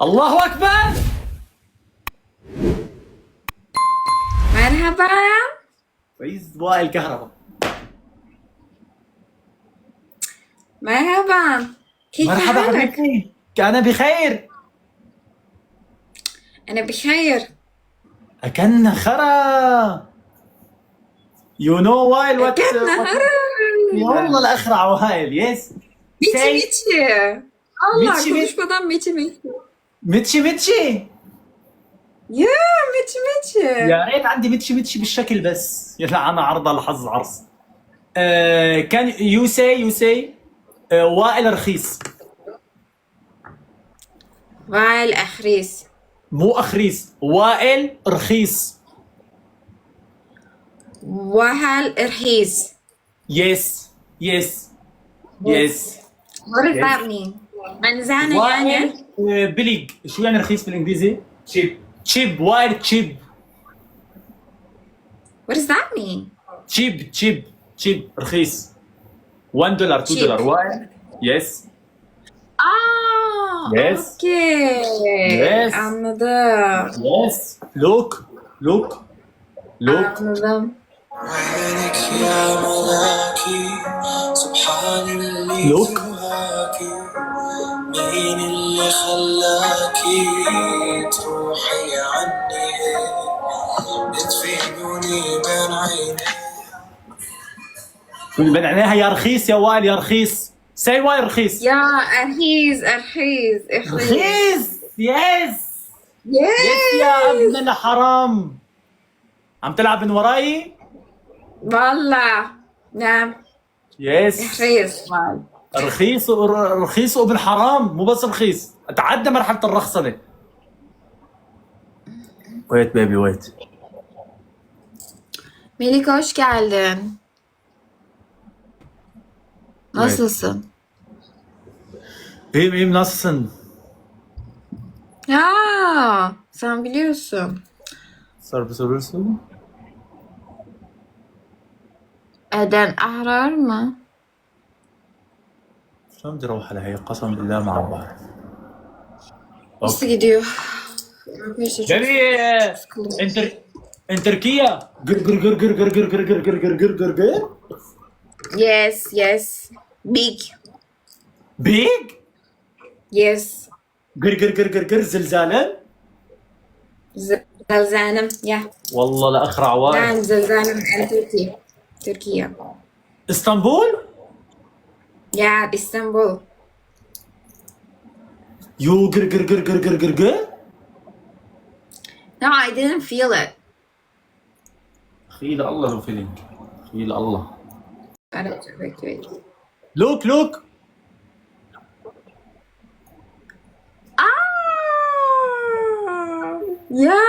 الله أكبر. مرحبا. فايز وائل كهرباء. مرحبا، كيف مرحبا حالك؟ حبيبتي، أنا بخير. أنا بخير. أكن خرا. You know وائل what كان والله نهار. الأخرع وائل yes. Miçi Say miçi. Allah Mitçi mi? konuşmadan miçi miçi. ميتشي ميتشي. يا miçi miçi. يا ريت عندي ميتشي ميتشي بالشكل بس يلعن عرض الحظ عرس. كان you say وائل رخيص. Vay أخريس. مو أخريس، وائل رخيص. وهل رخيص. yes yes yes. What does Yes. that mean? منزانة يعني؟ وائل بليج. شو يعني رخيص بالإنجليزي؟ تشيب. تشيب وائل تشيب. What does that mean? تشيب رخيص. $1 Cheap. $2 وائل yes. Yes. Okay. Yes. Anladım. Yes. Look. Anladım. وينك يا ملاكي سبحان اللي Look. سواكي مين اللي خلاكي تروحي عني بتفيدوني بين عيني بين عينيها يا رخيص يا وائل يا رخيص. سي وائل رخيص. يا أرخيز. رخيص. يس Yes. يا ابن الحرام. عم تلعب من وراي؟ والله نعم. يس. رخيص. رخيص وابن حرام، مو بس رخيص، اتعدى مرحلة الرخصنة. ويت بيبي ويت. Melik hoş geldin. Nasılsın? İyiyim nasılsın? Ya sen biliyorsun. Sor bir soruyorsun. Eden ahrar mı? شلون بدي اروح على هي قسم بالله ما عم بعرف. Nasıl gidiyor? Arkadaşlar çok جميل. sıkıldım. انت تركيا. قر. Yes. Big. بيج. Yes. قر زلزالا. زلزانم. Ya. والله لاخرع وائل. Ben زلزانم en Türkiye. اسطنبول. Ya İstanbul. يو قر. No, I didn't feel it. خيل الله لو فيلينج. خيل الله. Wait. لوك. Ya.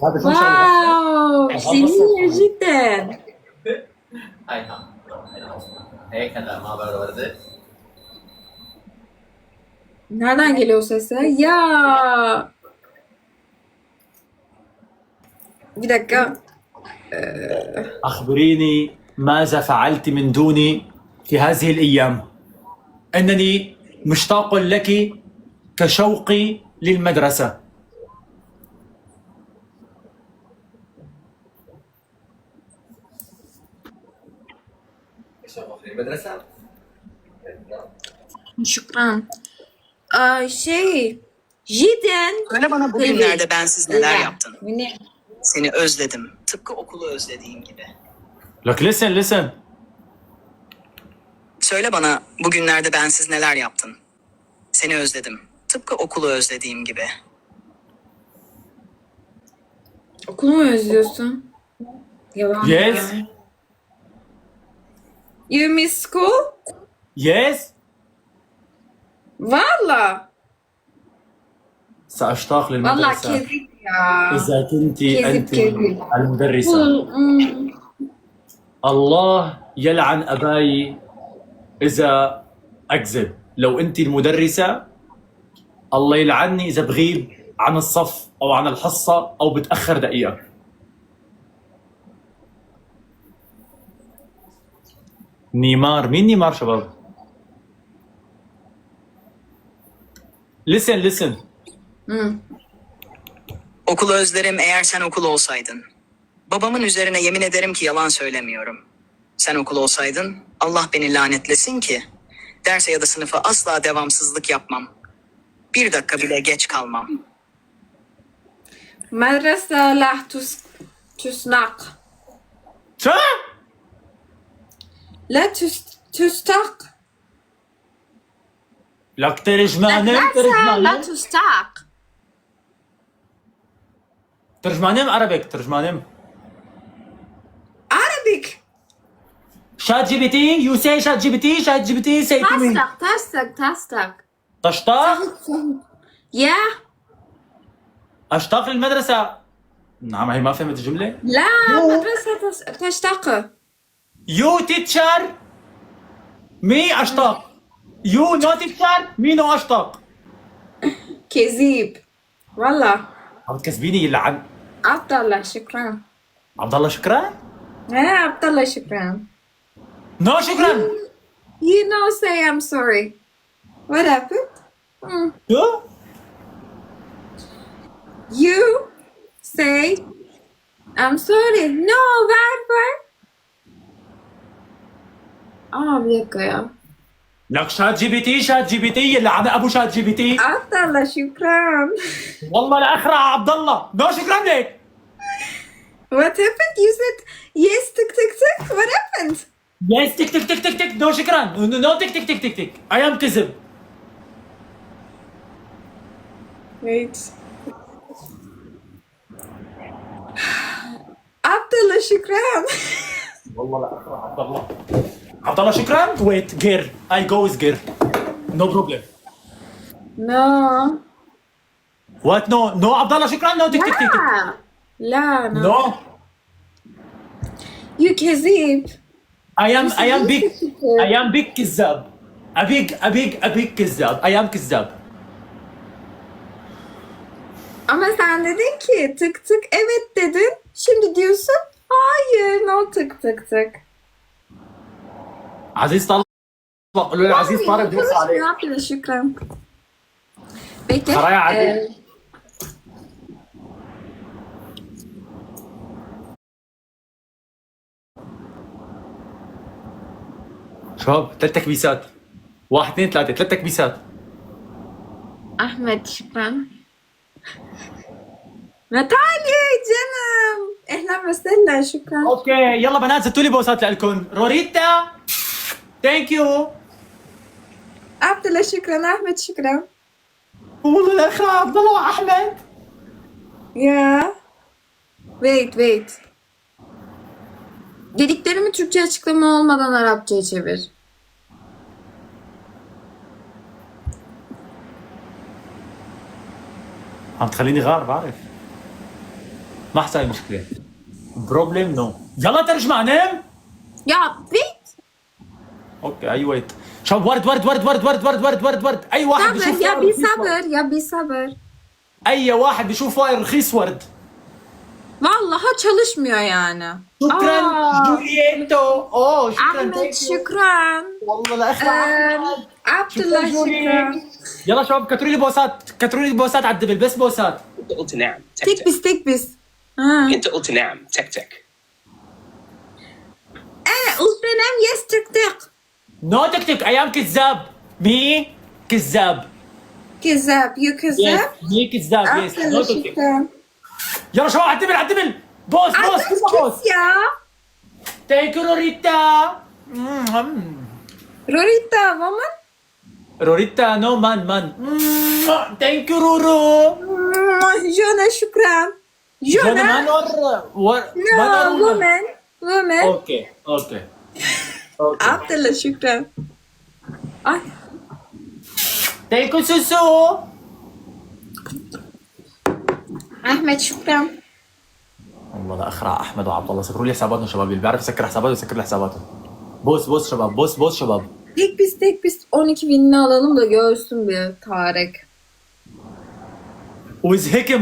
هذا واو جميلة جدا. هاي هيك هلا ما برد. Nereden geliyor sesi? Ya. Bir dakika. أخبريني ماذا فعلت من دوني في هذه الأيام؟ أنني مشتاق لك كشوقي للمدرسة. المدرسة Şükran. Cidden. Söyle bana bugünlerde bensiz neler yaptın? Ne? Seni özledim. Tıpkı okulu özlediğim gibi. لك listen. Söyle bana bugünlerde bensiz neler yaptın? Seni özledim. Tıpkı okulu özlediğim gibi. Okulu mu özlüyorsun? Yalan. Yes. ya. You miss school? Yes. Valla. سأشتاق Valla للمدرسة kezik ya. إذا كنت كذب أنت كذب. المدرسة. الله يلعن أباي إذا أكذب. لو أنت المدرسة الله يلعني إذا بغيب عن الصف أو عن الحصة أو بتأخر دقيقة. نيمار، مين نيمار شباب؟ Listen, listen. Okulu özlerim eğer sen okul olsaydın. Babamın üzerine yemin ederim ki yalan söylemiyorum. Sen okul olsaydın Allah beni lanetlesin ki derse ya da sınıfa asla devamsızlık yapmam. Bir dakika bile geç kalmam. مدرسة لا تسنق. شو؟ لا تستق. لك ترجمانين لا ترجمانين تستق. ترجمانين عربيك ترجمانين. Arabic. شات جي بي تي يو سي شات جي بي تي شات جي بي تي سي تو مي. تستق. تشتاق يا اشتاق للمدرسة. نعم هي ما فهمت الجملة. لا مدرسة تشتق. يو تيتشر مي اشتاق. يو نو تيتشر مي نو اشتاق. كذيب والله. عم تكذبيني يلعن. عبد الله شكرا. عبد الله شكرا. عبد الله شكرا. نو شكرا. You know say I'm sorry. What happened? شو؟ You say I'm sorry. No varför? بيك يا لك شات جي بي تي شات جي بي تي يلعن ابو شات جي بي تي. عبد الله شكرا. والله لاخرع عبد الله. نو شكرا لك. What happened? You said yes tick tick tick. What happened? يس تك تك تك تك تك. نو شكرا. نو تك تك تك تك تك. اي ام كذب. Wait. عبد الله شكرا. والله لا اخرع عبد الله. عبد الله شكرا. ويت جير اي جو ويز جير. نو بروبلم. No. وات نو نو عبد الله شكرا. نو تك تك تك. لا no. نو You كذيب. I am big كذاب. a big كذاب. I am كذاب. Ama sen dedin ki tık tık evet dedin. Şimdi diyorsun hayır no tık tık tık. عزيز طلق. قولوا له عزيز طارق بيوصل عليك. Yapma şükran. Bekle. Paraya عزيز. شباب 3 تكبيسات. 1 2 3 3 تكبيسات. Ahmet şükran. Natalya canım. Ehlen ve sehlen şükran. اوكي يلا بنات زتوا لي بوسات لكم. روريتا ثانك يو. Abdullah şükran, Ahmet şükran. والله الاخ عبد الله واحمد. Ya. Wait. Dediklerimi Türkçe açıklama olmadan Arapçaya çevir. عم تخليني غار بعرف. ما حساوي مشكلة. بروبلم نو. يلا ترجمانين. Ya wait. اوكي اي ويت. شباب ورد اي واحد Sabır بيشوف ya فاير bir رخيص ورد. sabır ya bir sabır. اي واحد بيشوف فاير رخيص ورد. Vallahi çalışmıyor yani. شكرا جولييتو. اوه شكرا Ahmet thank you. şükran. والله لا اخرع. Abdullah şükran. يلا شباب كتروا لي بوسات كتروا لي بوسات على الدبل بس بوسات. انت قلت نعم تك Tek تك biz tek biz. Ha. انت قلت نعم تك تك قلت نام yes tık tık. نو تك تك ايام كذاب. مي كذاب. Kezzap, you kezzap. مي كذاب يس نو Abdullah تك تك. şükran. يلا شباب على الدبل على الدبل. بوس بوس كله بوس. Kes ya. ثانك يو روريتا. Rorita woman. روريتا نو مان. ثانك يو رورو. Jona şükran. جانا Jona. مانور No, woman. Woman. اوكي Abdullah şükran. Ay. ثانك يو سوسو. Ahmet şükran. والله لا اخرع احمد وعبد الله. سكروا لي حساباتهم شباب. اللي بيعرف يسكر حساباته يسكر لي حساباته. بوس شباب بوس شباب. Tek biz 12 binini alalım da görsün bir Tarık. وز هيكم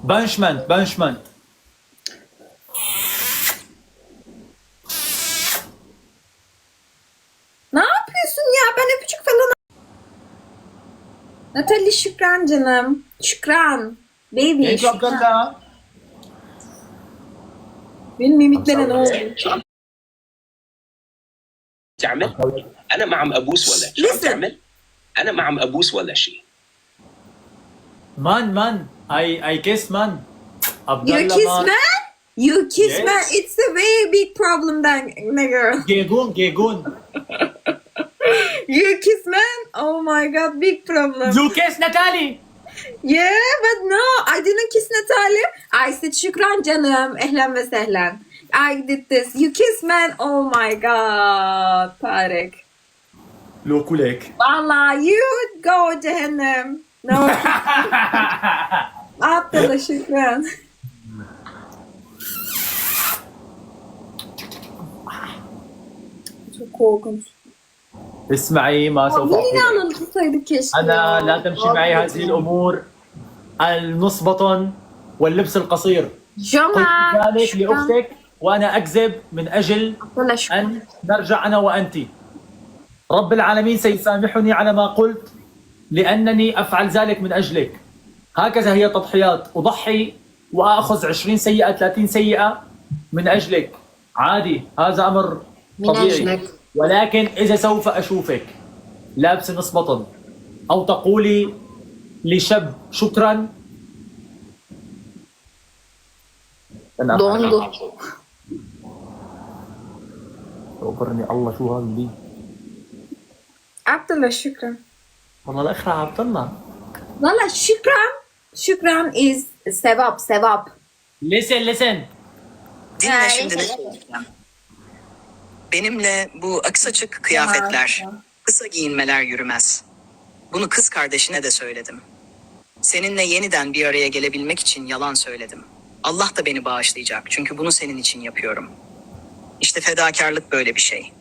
بنشمان. Natalie şükran canım. Şükran. Baby Thank you, şükran. Abdullah. Benim mimiklere ne oldu? تعمل؟ انا ما عم ابوس ولا شو عم Listen. تعمل؟ انا ما عم ابوس ولا شيء. Man, I kiss man. You Abdullah kiss man. man? You kiss Yes. man? It's a very big problem then, nigga. Gegun. You kiss man? Oh my god, big problem. You kiss Natalie. Yeah, but no, I didn't kiss Natalia. I said şükran canım. Ehlen ve sehlen. I did this. You kiss man? Oh my god, Tarık. لو كلك. Vallahi you go cehennem. No. Abdullah şükran. Çok korkunç. اسمعي ما سوف Yine أقول. analı tutsaydık keşke. أنا لا تمشي معي هذه الأمور النصبة واللبس القصير. قلت Joma. ذلك şükran. لأختك وأنا أكذب من أجل Abdullah şükran. أن نرجع أنا وأنت. رب العالمين سيسامحني على ما قلت لأنني أفعل ذلك من أجلك. هكذا هي تضحيات. أضحي وأخذ 20 سيئة 30 سيئة من أجلك. عادي، هذا أمر من طبيعي. أجلك. ولكن إذا سوف أشوفك لابس نصبة أو تقولي لشاب شكرا لن أفعل. Dondu. أخبرني الله شو هذا اللي Abdullah şükran. والله الأخرى عبد الله. Valla şükran. Şükran is sevap, sevap. Listen. Dinle şimdi ne söyleyeceğim. Benimle bu aksaçık kıyafetler, kısa giyinmeler yürümez. Bunu kız kardeşine de söyledim. Seninle yeniden bir araya gelebilmek için yalan söyledim. Allah da beni bağışlayacak çünkü bunu senin için yapıyorum. İşte fedakarlık böyle bir şey.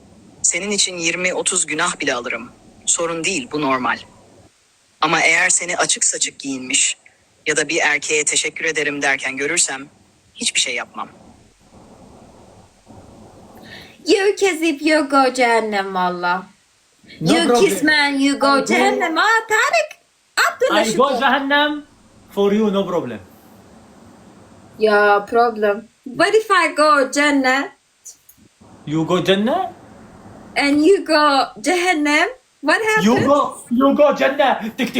Senin için 20-30 günah bile alırım. Sorun değil, bu normal. Ama eğer seni açık saçık giyinmiş ya da bir erkeğe teşekkür ederim derken görürsem hiçbir şey yapmam. You kezip, you go cehennem valla. No You problem. kiss man, you go cehennem. Ha Tarık. Abdullah I go şükran. Jahannam for you, no problem. Ya problem. What if I go cennet You go Jannah? and you go cehennem? What happens? You go Jannah. Tick.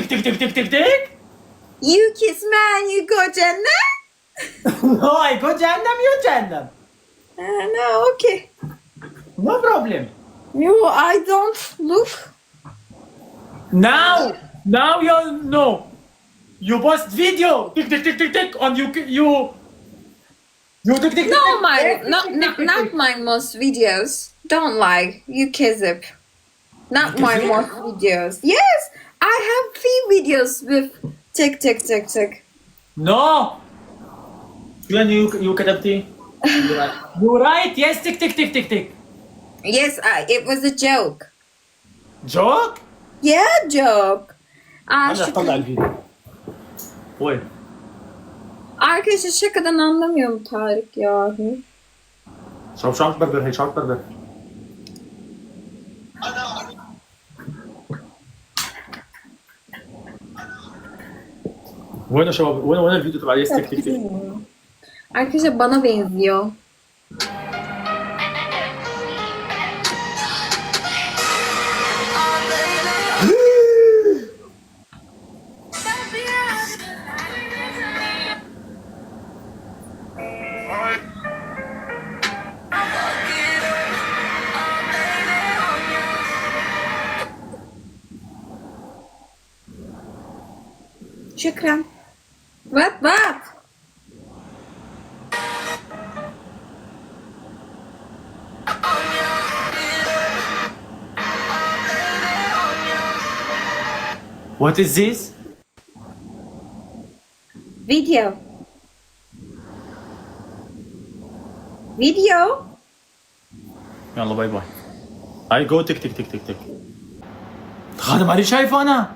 You kiss man, you go cennet? No, I go Jahannam, you Jahannam. No, okay. No problem. No, I don't look. Now you know. You post video. Tick on you tick. No, not my most videos. Don't lie. You kezip. Not my Kezip? most videos. Yes, I have few videos with tick. No. When you كتبتي? You right? Yes, tick. Yes, it was a joke. Joke? Yeah, joke. أنا أطلع الفيديو. وين؟ Arkadaşlar şakadan anlamıyor mu Tarık ya? شو عم تبربر هي؟ شو عم تبربر؟ وين يا شباب؟ وين الفيديو تبع يس تك. Arkadaşlar bana benziyor. Şükran. What? What is this? Video. يلا باي باي. هاي جو تك. هذا ماني شايفه انا.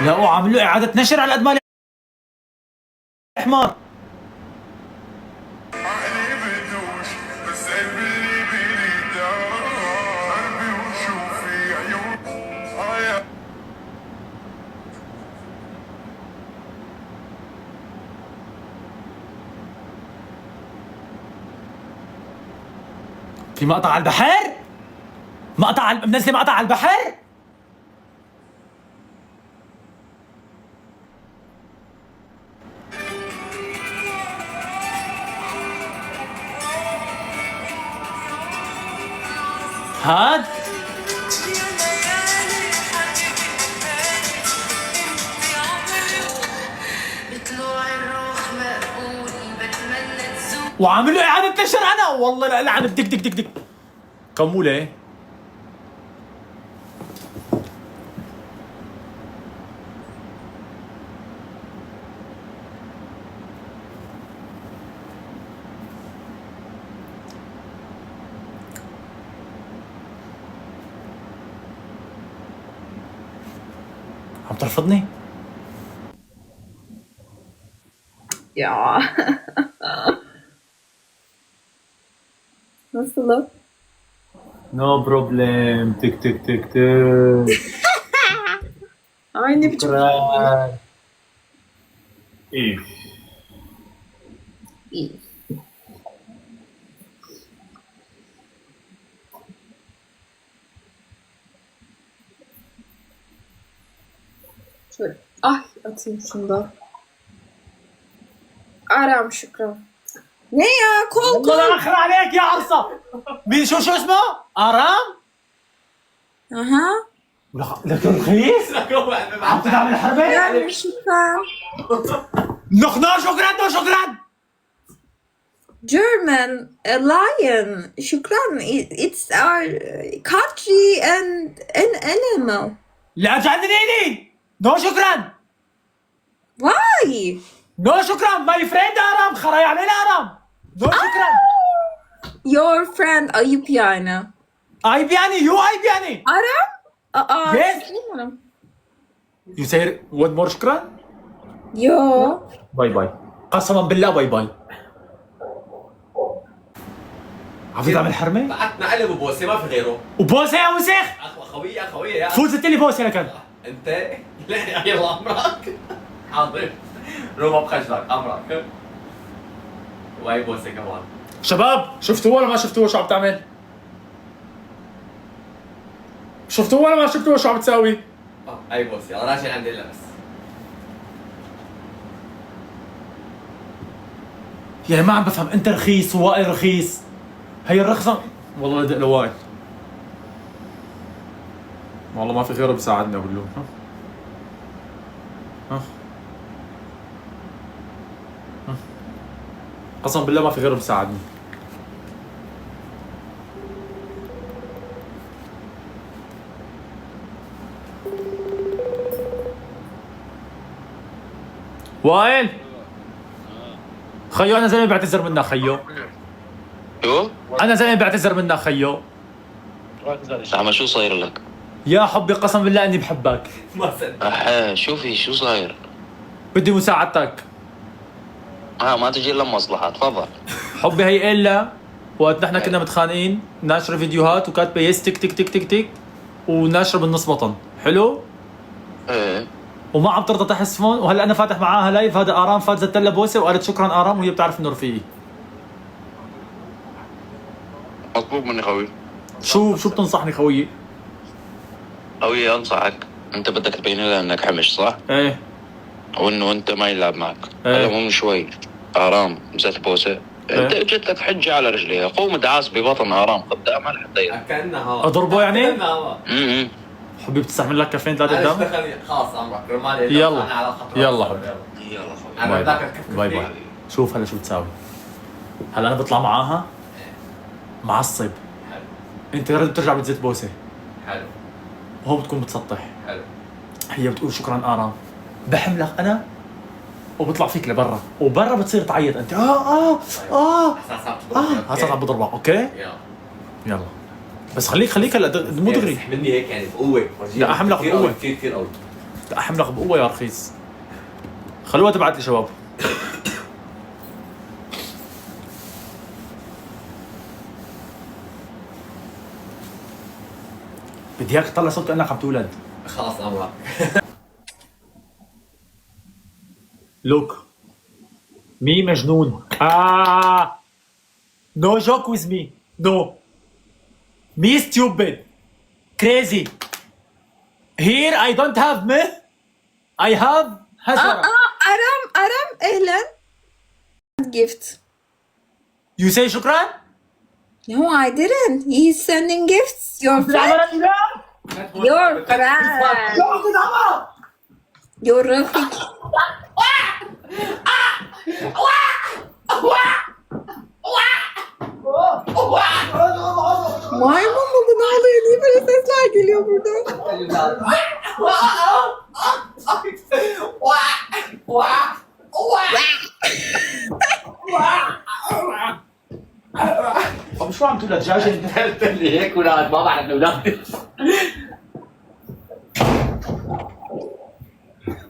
لا وعملوا اعاده نشر على قد ما الحمار. في مقطع على البحر؟ منزله مقطع على البحر؟ هاد وعامل له اعاده نشر انا والله لا لعنه دك دك دك دك كموله عم ترفضني؟ يا nasıl? نو بروبلم تك تك تك تك Ay ne biçim ايه iyi. Şöyle. Ay atayım şunu da. Aram şükran. Ne ya? Kol والله kol. لا اخر عليك يا عرصه مين شو اسمه؟ ارام؟ Aha. لك رخيص؟ عم تدعم الحربة؟ Yani şükran. نو شكرا نو شكرا German, a lion. Şükran. It's our country and an animal. لا جننيني نو شكرا Why? نو شكرا ماي فريند ارام خرا يعني الارام نو شكرا Your friend ayıp yani. اي بياني يو اي بياني Aram? Aa. Yes. Bilmiyorum. يو سير ود مور شكرا Yo. باي باي قسما بالله باي باي عم تعمل حرمه بعتنا قلب وبوسه ما في غيره. وبوسه يا وسخ اخويه اخويه يا فوت زت لي بوسه لكن انت لا يلا امرك. حاضر. روما بخجلك امرك. وهي بوسه كمان. شباب شفتوه ولا ما شفتوه شو عم تعمل؟ شفتوه ولا ما شفتوه شو عم تساوي؟ هاي بوسه يلا راجع عندي الا بس. يعني ما عم بفهم انت رخيص ووائل رخيص هي الرخصة والله لدق لوائل والله ما في غيره بيساعدني اقول له ها قسم بالله ما في غيره بيساعدني وائل خيو انا زلمه بعتذر منك خيو شو؟ انا زلمه بعتذر منك خيو عم شو صاير لك؟ يا حبي قسم بالله اني بحبك ما صدق. أحا شو في شو صاير؟ بدي مساعدتك ما تجي الا مصلحة تفضل. حبي هي إلا وقت نحن كنا متخانقين ناشرة فيديوهات وكاتبة يس تك تك تك تك تك وناشرة بالنص بطن حلو ايه وما عم ترضى تحسفون وهلا انا فاتح معاها لايف هذا ارام فات زت لها بوسه وقالت شكرا ارام وهي بتعرف انه رفيقي مطلوب مني خوي. شو بتنصحني خويي؟ خوي انصحك انت بدك تبين لها انك حمش صح؟ ايه وانه انت ما يلعب معك. إيه. هلا مو من شوي ارام زت بوسه. انت إيه. جت لك حجه على رجليها، قوم دعاس ببطن ارام قدامها لحتى يرضى. كانها اضربه يعني؟ كانها حبي بتستحمل لك كفين ثلاثة قدام؟ خلاص امرك رمال يلا. أنا على خطر. يلا حبي. يلا خوي. انا باي بدك باي الكف باي باي شوف هلا شو بتساوي هلا انا بطلع معاها معصب حلو انت بترجع بتزت بوسه حلو وهو بتكون بتسطح حلو. هي بتقول شكرا ارام بحملك انا وبطلع فيك لبرا وبرا بتصير تعيط انت هسا عم بضربك اوكي يلا يلا بس خليك هلا مو دغري امسح مني هيك يعني بقوه. لا، أحملك كثير بقوة. قوي، كثير كثير قوي. احملك بقوه يا رخيص خلوها تبعت لي شباب بدي اياك تطلع صوت كانك عم تولد خلاص امرك. لوك مي مجنون نو جوك ويز مي نو Me stupid. Crazy. Here I don't have me. I have Hajara. Aram ehlen. Gift. You say shukran? No, I didn't. He's sending gifts. Your friend. Your friend. Your Rafik. Maymun mu bu? Ne oluyor? Niye böyle sesler geliyor buradan? طب شو عم تقول للدجاجة؟ قلت لي هيك ولاد ما بعرف اولاد.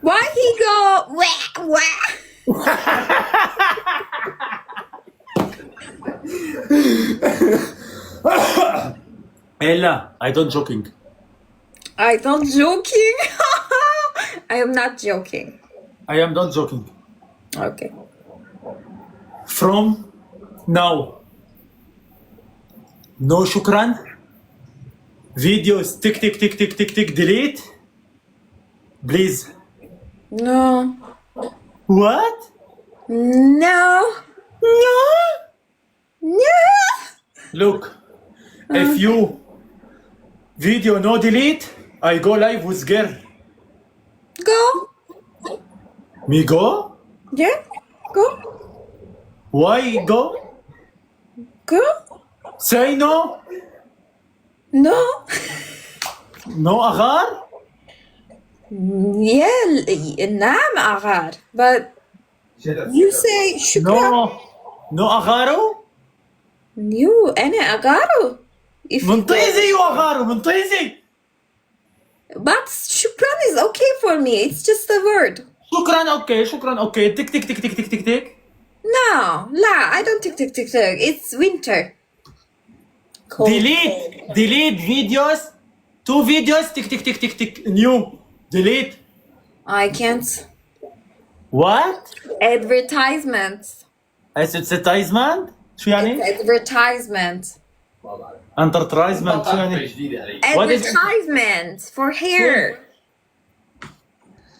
Why he go? Wah, wah. Ella, I don't joking. I don't joking. I am not joking. I am not joking. Okay. From now, no shukran. Videos tick tick tick tick tick tick delete. Please. No. What? No. No. No. Look, if you video no delete, I go live with girl. Go. Me go? Yeah. Go. Why go? Go. Say no. No. No agar? Yeah. نعم أغار. But you say شكرا. No. No agaro? You أنا أغارو. If you من طيزي واغارو من طيزي. But shukran is okay for me. It's just a word. شكرا اوكي شكرا اوكي تك تك تك تك تك تك تك. No, la, I don't tick. It's winter. Cold. Delete videos. 2 videos tick tick tick tick tick new. Delete. I can't. What? Advertisements. advertisement شو يعني؟ Advertisement. Entertainment شو يعني؟ جديده علي. What is- Advertisement for hair.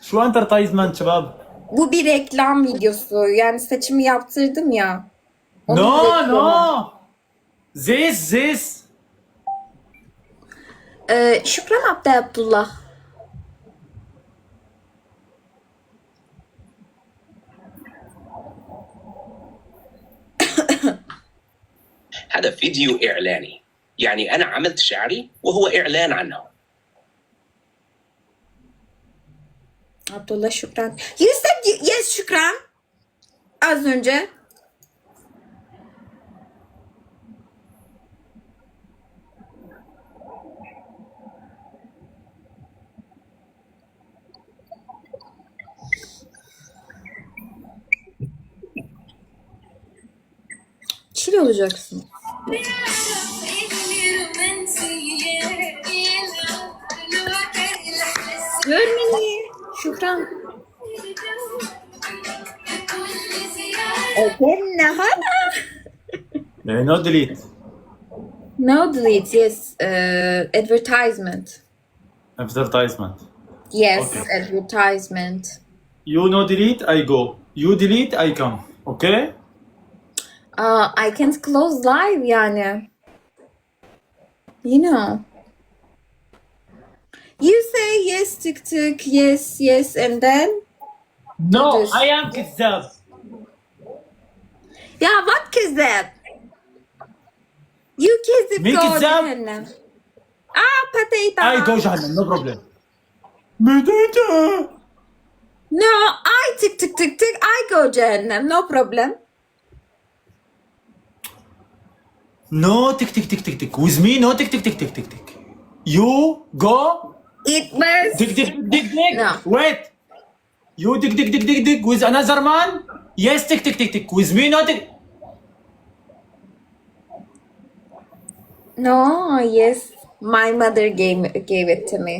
شو entertainment شباب؟ Bu bir reklam videosu. Yani saçımı yaptırdım ya. Onun No reklamı. no. This. Şükran Abdi Abdullah. هذا فيديو إعلاني، يعني أنا عملت شعري وهو إعلان عنه. Abdullah Şükran. You said yes Şükran. Az önce. Çil olacaksın. Görmeni. Şükran. Again, Hana. No delete. No delete. Yes. Advertisement. Advertisement. Yes. Okay. Advertisement. You no delete, I go. You delete, I come. Okay? I can't close live yani. You know. You say yes, tick tick, yes, and then No, Yes. I am كذاب. ya what كذاب? You كذب مين go كذاب؟ جهنم. potato. I go جهنم, no problem. Medita. No, I tick, I go جهنم, no problem. No tick tick tick tick tick. With me, no tick tick tick tick tick tick. You go It was tick tick tick tick. No. Wait. You tick tick tick tick tick with another man. Yes, tick tick tick tick. With me, no tick. no, yes. My mother gave it to me.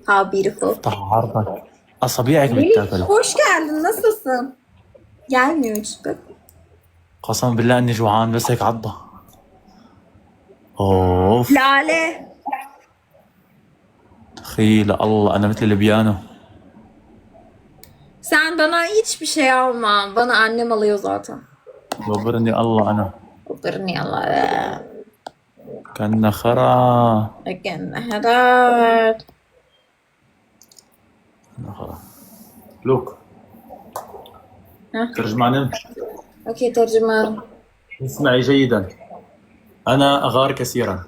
How beautiful. طهرتك. أصابيعك Melih, بتاكل. hoş geldin. Nasılsın? Gelmiyor işte. قسما بالله إني جوعان بس هيك عضة. اوف Lale. اخي لا الله انا مثل البيانو. Sen bana hiçbir şey alma. Bana annem alıyor zaten. دبرني الله انا Oturun yalan. كأنه خرا. Lakin hadar. كأنه خرا. لوك ها؟ ترجمانين Okey tercüman. اسمعي جيدا. أنا أغار كثيرا.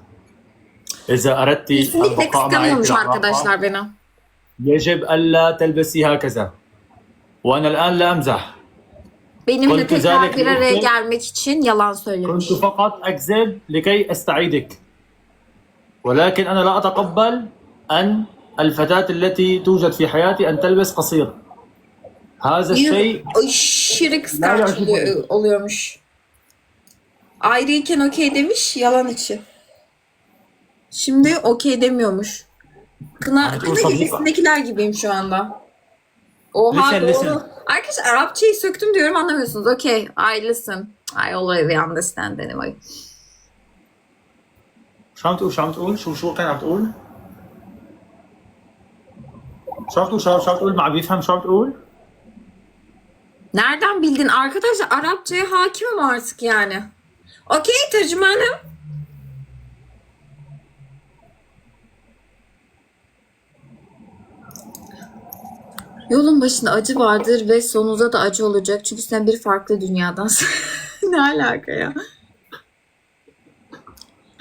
إذا أردت Kesinlikle البقاء معي في kıskanıyormuş العلاقة arkadaşlar beni. يجب ألا تلبسي هكذا. وأنا الآن لا أمزح. Benimle Kontu tekrar zalik bir araya yoktu. gelmek için yalan söylemiş. كنت فقط أكذب لكي أستعيدك. ولكن أنا لا أتقبل أن الفتاة التي توجد في حياتي أن تلبس قصير. هذا الشيء Aşırı kıskanç oluyormuş. Ayrıyken okey demiş yalan için. Şimdi okey demiyormuş. Kına gecesindekiler gibiyim şu anda. Oha Listen, doğru. listen. Arkadaşlar Arapçayı söktüm diyorum anlamıyorsunuz. Okay, I listen. I always understand anyway. شو عم تقول شو عم تقول شو كان عم تقول شو عم تقول شو عم تقول ما عم بيفهم شو عم تقول. Nereden bildin arkadaşlar? Arapçaya hakimim artık yani. Okey tercümanım. Yolun başında acı vardır ve sonunda da acı olacak. Çünkü sen bir farklı dünyadansın. Ne alaka ya?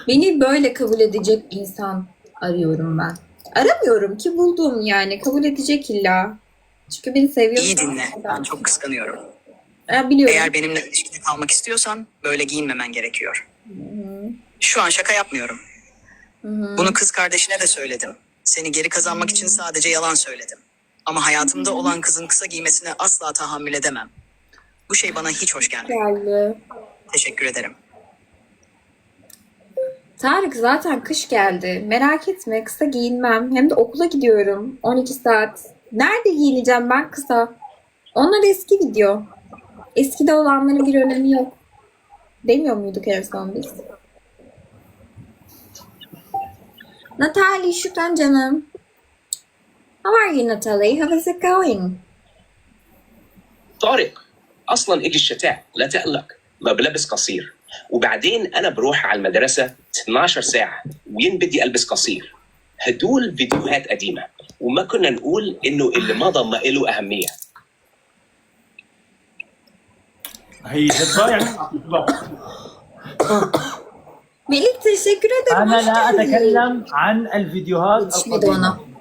Beni böyle kabul edecek insan arıyorum ben. Aramıyorum ki buldum yani. Kabul edecek illa. Çünkü beni seviyorsan. İyi dinle. Ben Çok kıskanıyorum. biliyorum. Eğer benimle ilişkide kalmak istiyorsan böyle giyinmemen gerekiyor. Şu an şaka yapmıyorum. Bunu kız kardeşine de söyledim. Seni geri kazanmak için sadece yalan söyledim. Ama hayatımda olan kızın kısa giymesine asla tahammül edemem. Bu şey bana hiç hoş gelmiyor. Geldi. Teşekkür ederim. Tarık zaten kış geldi. Merak etme kısa giyinmem. Hem de okula gidiyorum. 12 saat. Nerede giyineceğim ben kısa? Onlar eski video. Eskide olanların bir önemi yok. Demiyor muyduk en son biz? Natalie, şükran canım. How are you Natalie? How is it going? طارق اصلا اجي الشتاء لا تقلق ما بلبس قصير وبعدين انا بروح على المدرسه 12 ساعه وين بدي البس قصير. هدول فيديوهات قديمه وما كنا نقول انه اللي مضى ما له اهميه. هي جذبة يعني Melih teşekkür ederim. أنا Hoş لا geldin. أتكلم عن الفيديوهات Yetişmedi ona. القديمة.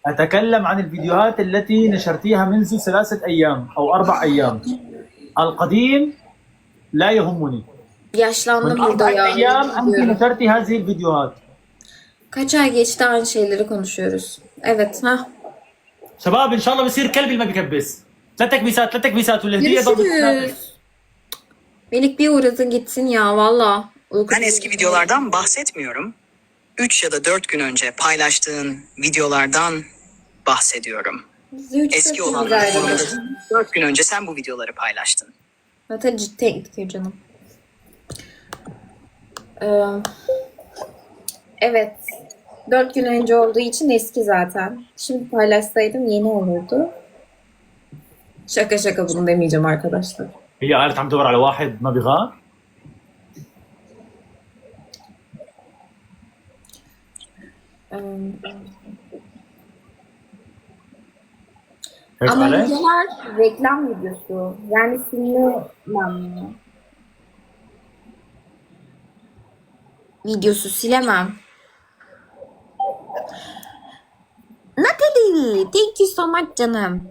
أتكلم عن الفيديوهات التي نشرتيها منذ 3 أيام أو 4 أيام. القديم لا يهمني. Yaşlandım من burada 4 ya. أيام أنت Biliyorum. نشرتي هذه الفيديوهات. Kaç ay geçti aynı şeyleri konuşuyoruz. Evet ha. شباب إن شاء الله بصير كلب اللي ما بكبس. 3 تكبيسات 3 تكبيسات والهدية ضربت. Görüşürüz. Melik bir uğradın gitsin ya valla. Ben eski videolardan bahsetmiyorum. 3 ya da 4 gün önce paylaştığın videolardan bahsediyorum. Eski olanlar. 4 gün önce sen bu videoları paylaştın. Zaten ciddiye gittik canım. Evet. 4 gün önce olduğu için eski zaten. Şimdi paylaşsaydım yeni olurdu. Şaka şaka bunu demeyeceğim arkadaşlar. هي قالت عم تدور على واحد ما بيغار. هيك Ama قالت؟ videolar reklam videosu. Yani silemem. Videosu silemem. Natalie, thank you so much canım.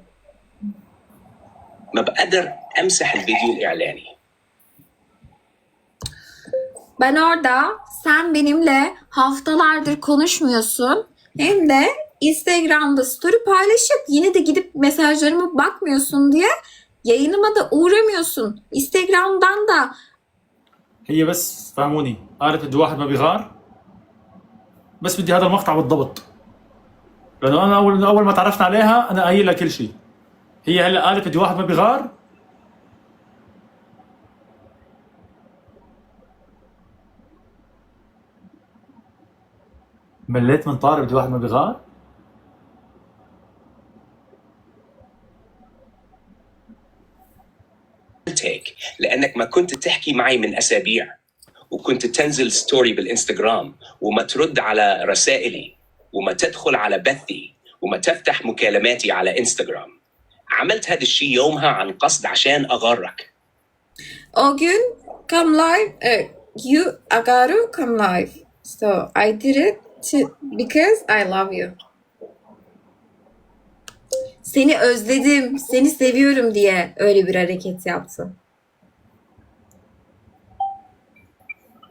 ما بقدر امسح الفيديو الاعلاني. Ben orada sen benimle haftalardır konuşmuyorsun. Hem de Instagram'da story paylaşıp yine de gidip mesajlarıma bakmıyorsun diye yayınıma da uğramıyorsun. Instagram'dan da هي بس فهموني قالت بدي واحد ما بيغار. بس بدي هذا المقطع بالضبط. لانه انا اول ما تعرفنا عليها انا قايل لها كل شيء. هي هلا قالت بدي واحد ما بيغار. مليت من طارق بدي واحد ما بيغار؟ هيك لانك ما كنت تحكي معي من اسابيع، وكنت تنزل ستوري بالانستغرام وما ترد على رسائلي، وما تدخل على بثي، وما تفتح مكالماتي على انستغرام. عملت هذا الشيء يومها عن قصد عشان اغرك. O gün come live, you Agaru come live. So I did it because I love you. Seni özledim, seni seviyorum diye öyle bir hareket yaptım.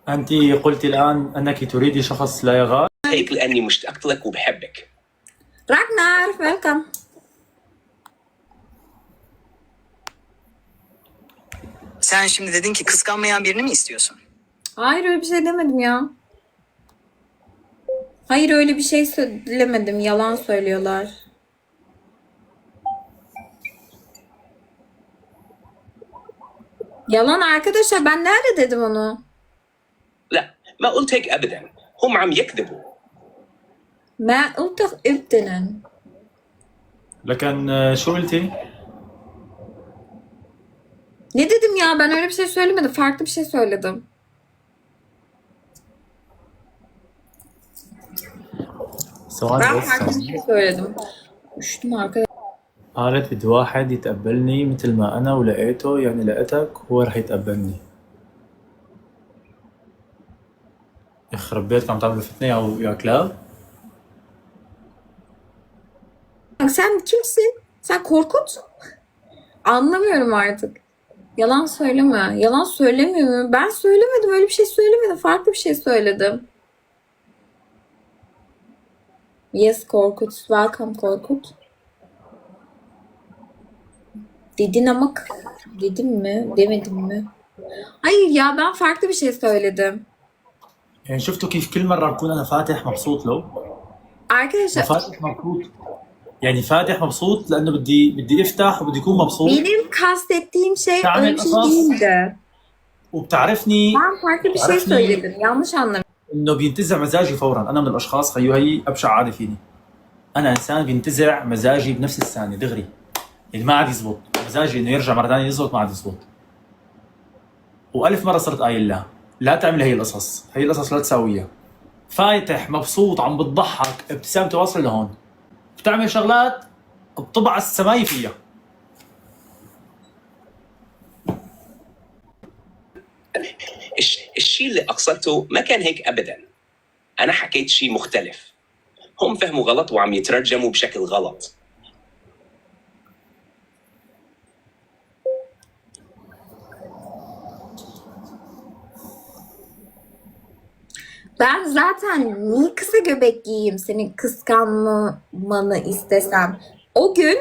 أنت قلت الآن أنك تريدي شخص لا يغار. هيك لاني مشتقت لك وبحبك. Ragnar, welcome. Sen şimdi dedin ki kıskanmayan birini mi istiyorsun? Hayır öyle bir şey demedim ya. Hayır öyle bir şey söylemedim. Yalan söylüyorlar. Yalan arkadaşlar. Ben nerede dedim onu? لا ما قلت هيك ابدا، هم عم يكذبوا. ما قلت ابتنا. لكن شو قلتي؟ Ne dedim ya? Ben öyle bir şey söylemedim. Farklı bir şey söyledim. سؤال Ben بس. farklı bir şey söyledim. Üşüdüm arkadaşlar. قالت بدي واحد يتقبلني مثل ما أنا ولقيته يعني لقيتك هو رح يتقبلني. يخرب بيتكم عم تعملوا فتنة يا كلاب. Sen kimsin? Sen Korkut? Anlamıyorum artık. Yalan söyleme. Yalan söylemiyor mu? Ben söylemedim. Öyle bir şey söylemedim. Farklı bir şey söyledim. Yes Korkut. Welcome Korkut. Dedin ama dedim mi? Demedim mi? Hayır ya ben farklı bir şey söyledim. يعني شفتوا كيف كل مرة بكون أنا فاتح مبسوط له؟ Arkadaşlar فاتح مبسوط. يعني فاتح مبسوط لأنه بدي أفتح وبدي أكون مبسوط. benim kastettiğim şey Yani öyle bir şey asas- değildi. وبتعرفني Ben farklı bir şey عرفني söyledim. Yanlış anlamayın. إنه بينتزع مزاجي فورا. أنا من الأشخاص خيو هي أبشع عادة فيني. أنا إنسان بينتزع مزاجي بنفس الثانية دغري. يعني ما عاد يزبط مزاجي إنه يرجع مرة ثانية يزبط ما عاد يزبط. وألف مرة صرت قايل لا تعمل هي القصص لا تساويها. فايتح مبسوط عم بتضحك ابتسامته واصلة لهون، بتعمل شغلات بطبع السماي فيها. الشيء اللي اقصدته ما كان هيك ابدا، انا حكيت شيء مختلف. هم فهموا غلط وعم يترجموا بشكل غلط. Ben zaten niye kısa göbek giyeyim senin kıskanmanı istesem. O gün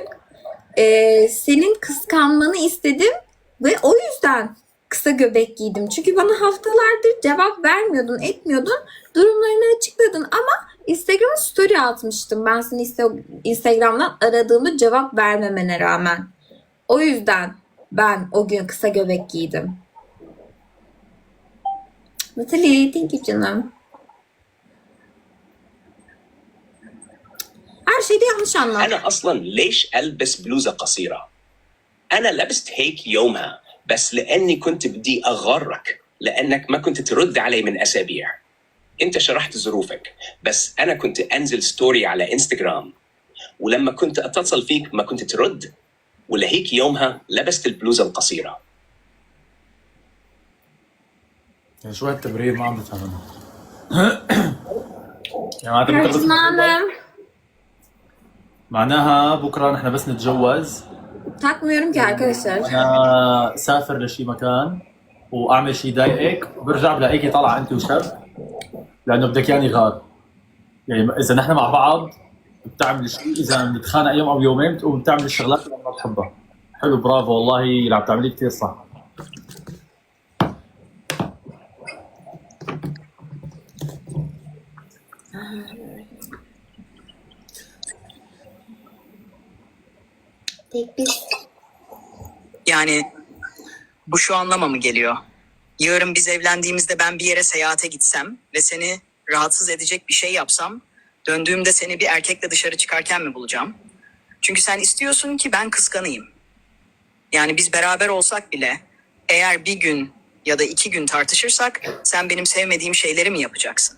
senin kıskanmanı istedim ve o yüzden kısa göbek giydim. Çünkü bana haftalardır cevap vermiyordun, etmiyordun. Durumlarını açıkladın ama Instagram'a story atmıştım. Ben seni Instagram'dan aradığımda cevap vermemene rağmen. O yüzden ben o gün kısa göbek giydim. Natalie, thank you canım. Her şeyde yanlış anladım. انا اصلا ليش البس بلوزه قصيره؟ انا لبست هيك يومها بس لاني كنت بدي اغرك، لانك ما كنت ترد علي من اسابيع. انت شرحت ظروفك، بس انا كنت انزل ستوري على انستغرام، ولما كنت اتصل فيك ما كنت ترد، ولهيك يومها لبست البلوزه القصيره. يعني شو هالتبرير ما عم بفهم. يعني معناتها بكره بس Karizma Hanım. معناها بكره نحن بس نتجوز Takmıyorum ki arkadaşlar. انا سافر لشي مكان واعمل شي ضايقك برجع بلاقيكي طالعه انت وشاب لانه بدك ياني غار. يعني اذا نحن مع بعض بتعمل شيء، اذا بنتخانق يوم او يومين بتقوم بتعمل الشغلات اللي ما بتحبها. حلو برافو والله اللي عم تعمليه كثير صح. Tek bir Yani bu şu anlama mı geliyor? Yarın biz evlendiğimizde ben bir yere seyahate gitsem ve seni rahatsız edecek bir şey yapsam Döndüğümde seni bir erkekle dışarı çıkarken mi bulacağım? Çünkü sen istiyorsun ki ben kıskanayım. Yani biz beraber olsak bile eğer bir gün ya da 2 gün tartışırsak sen benim sevmediğim şeyleri mi yapacaksın?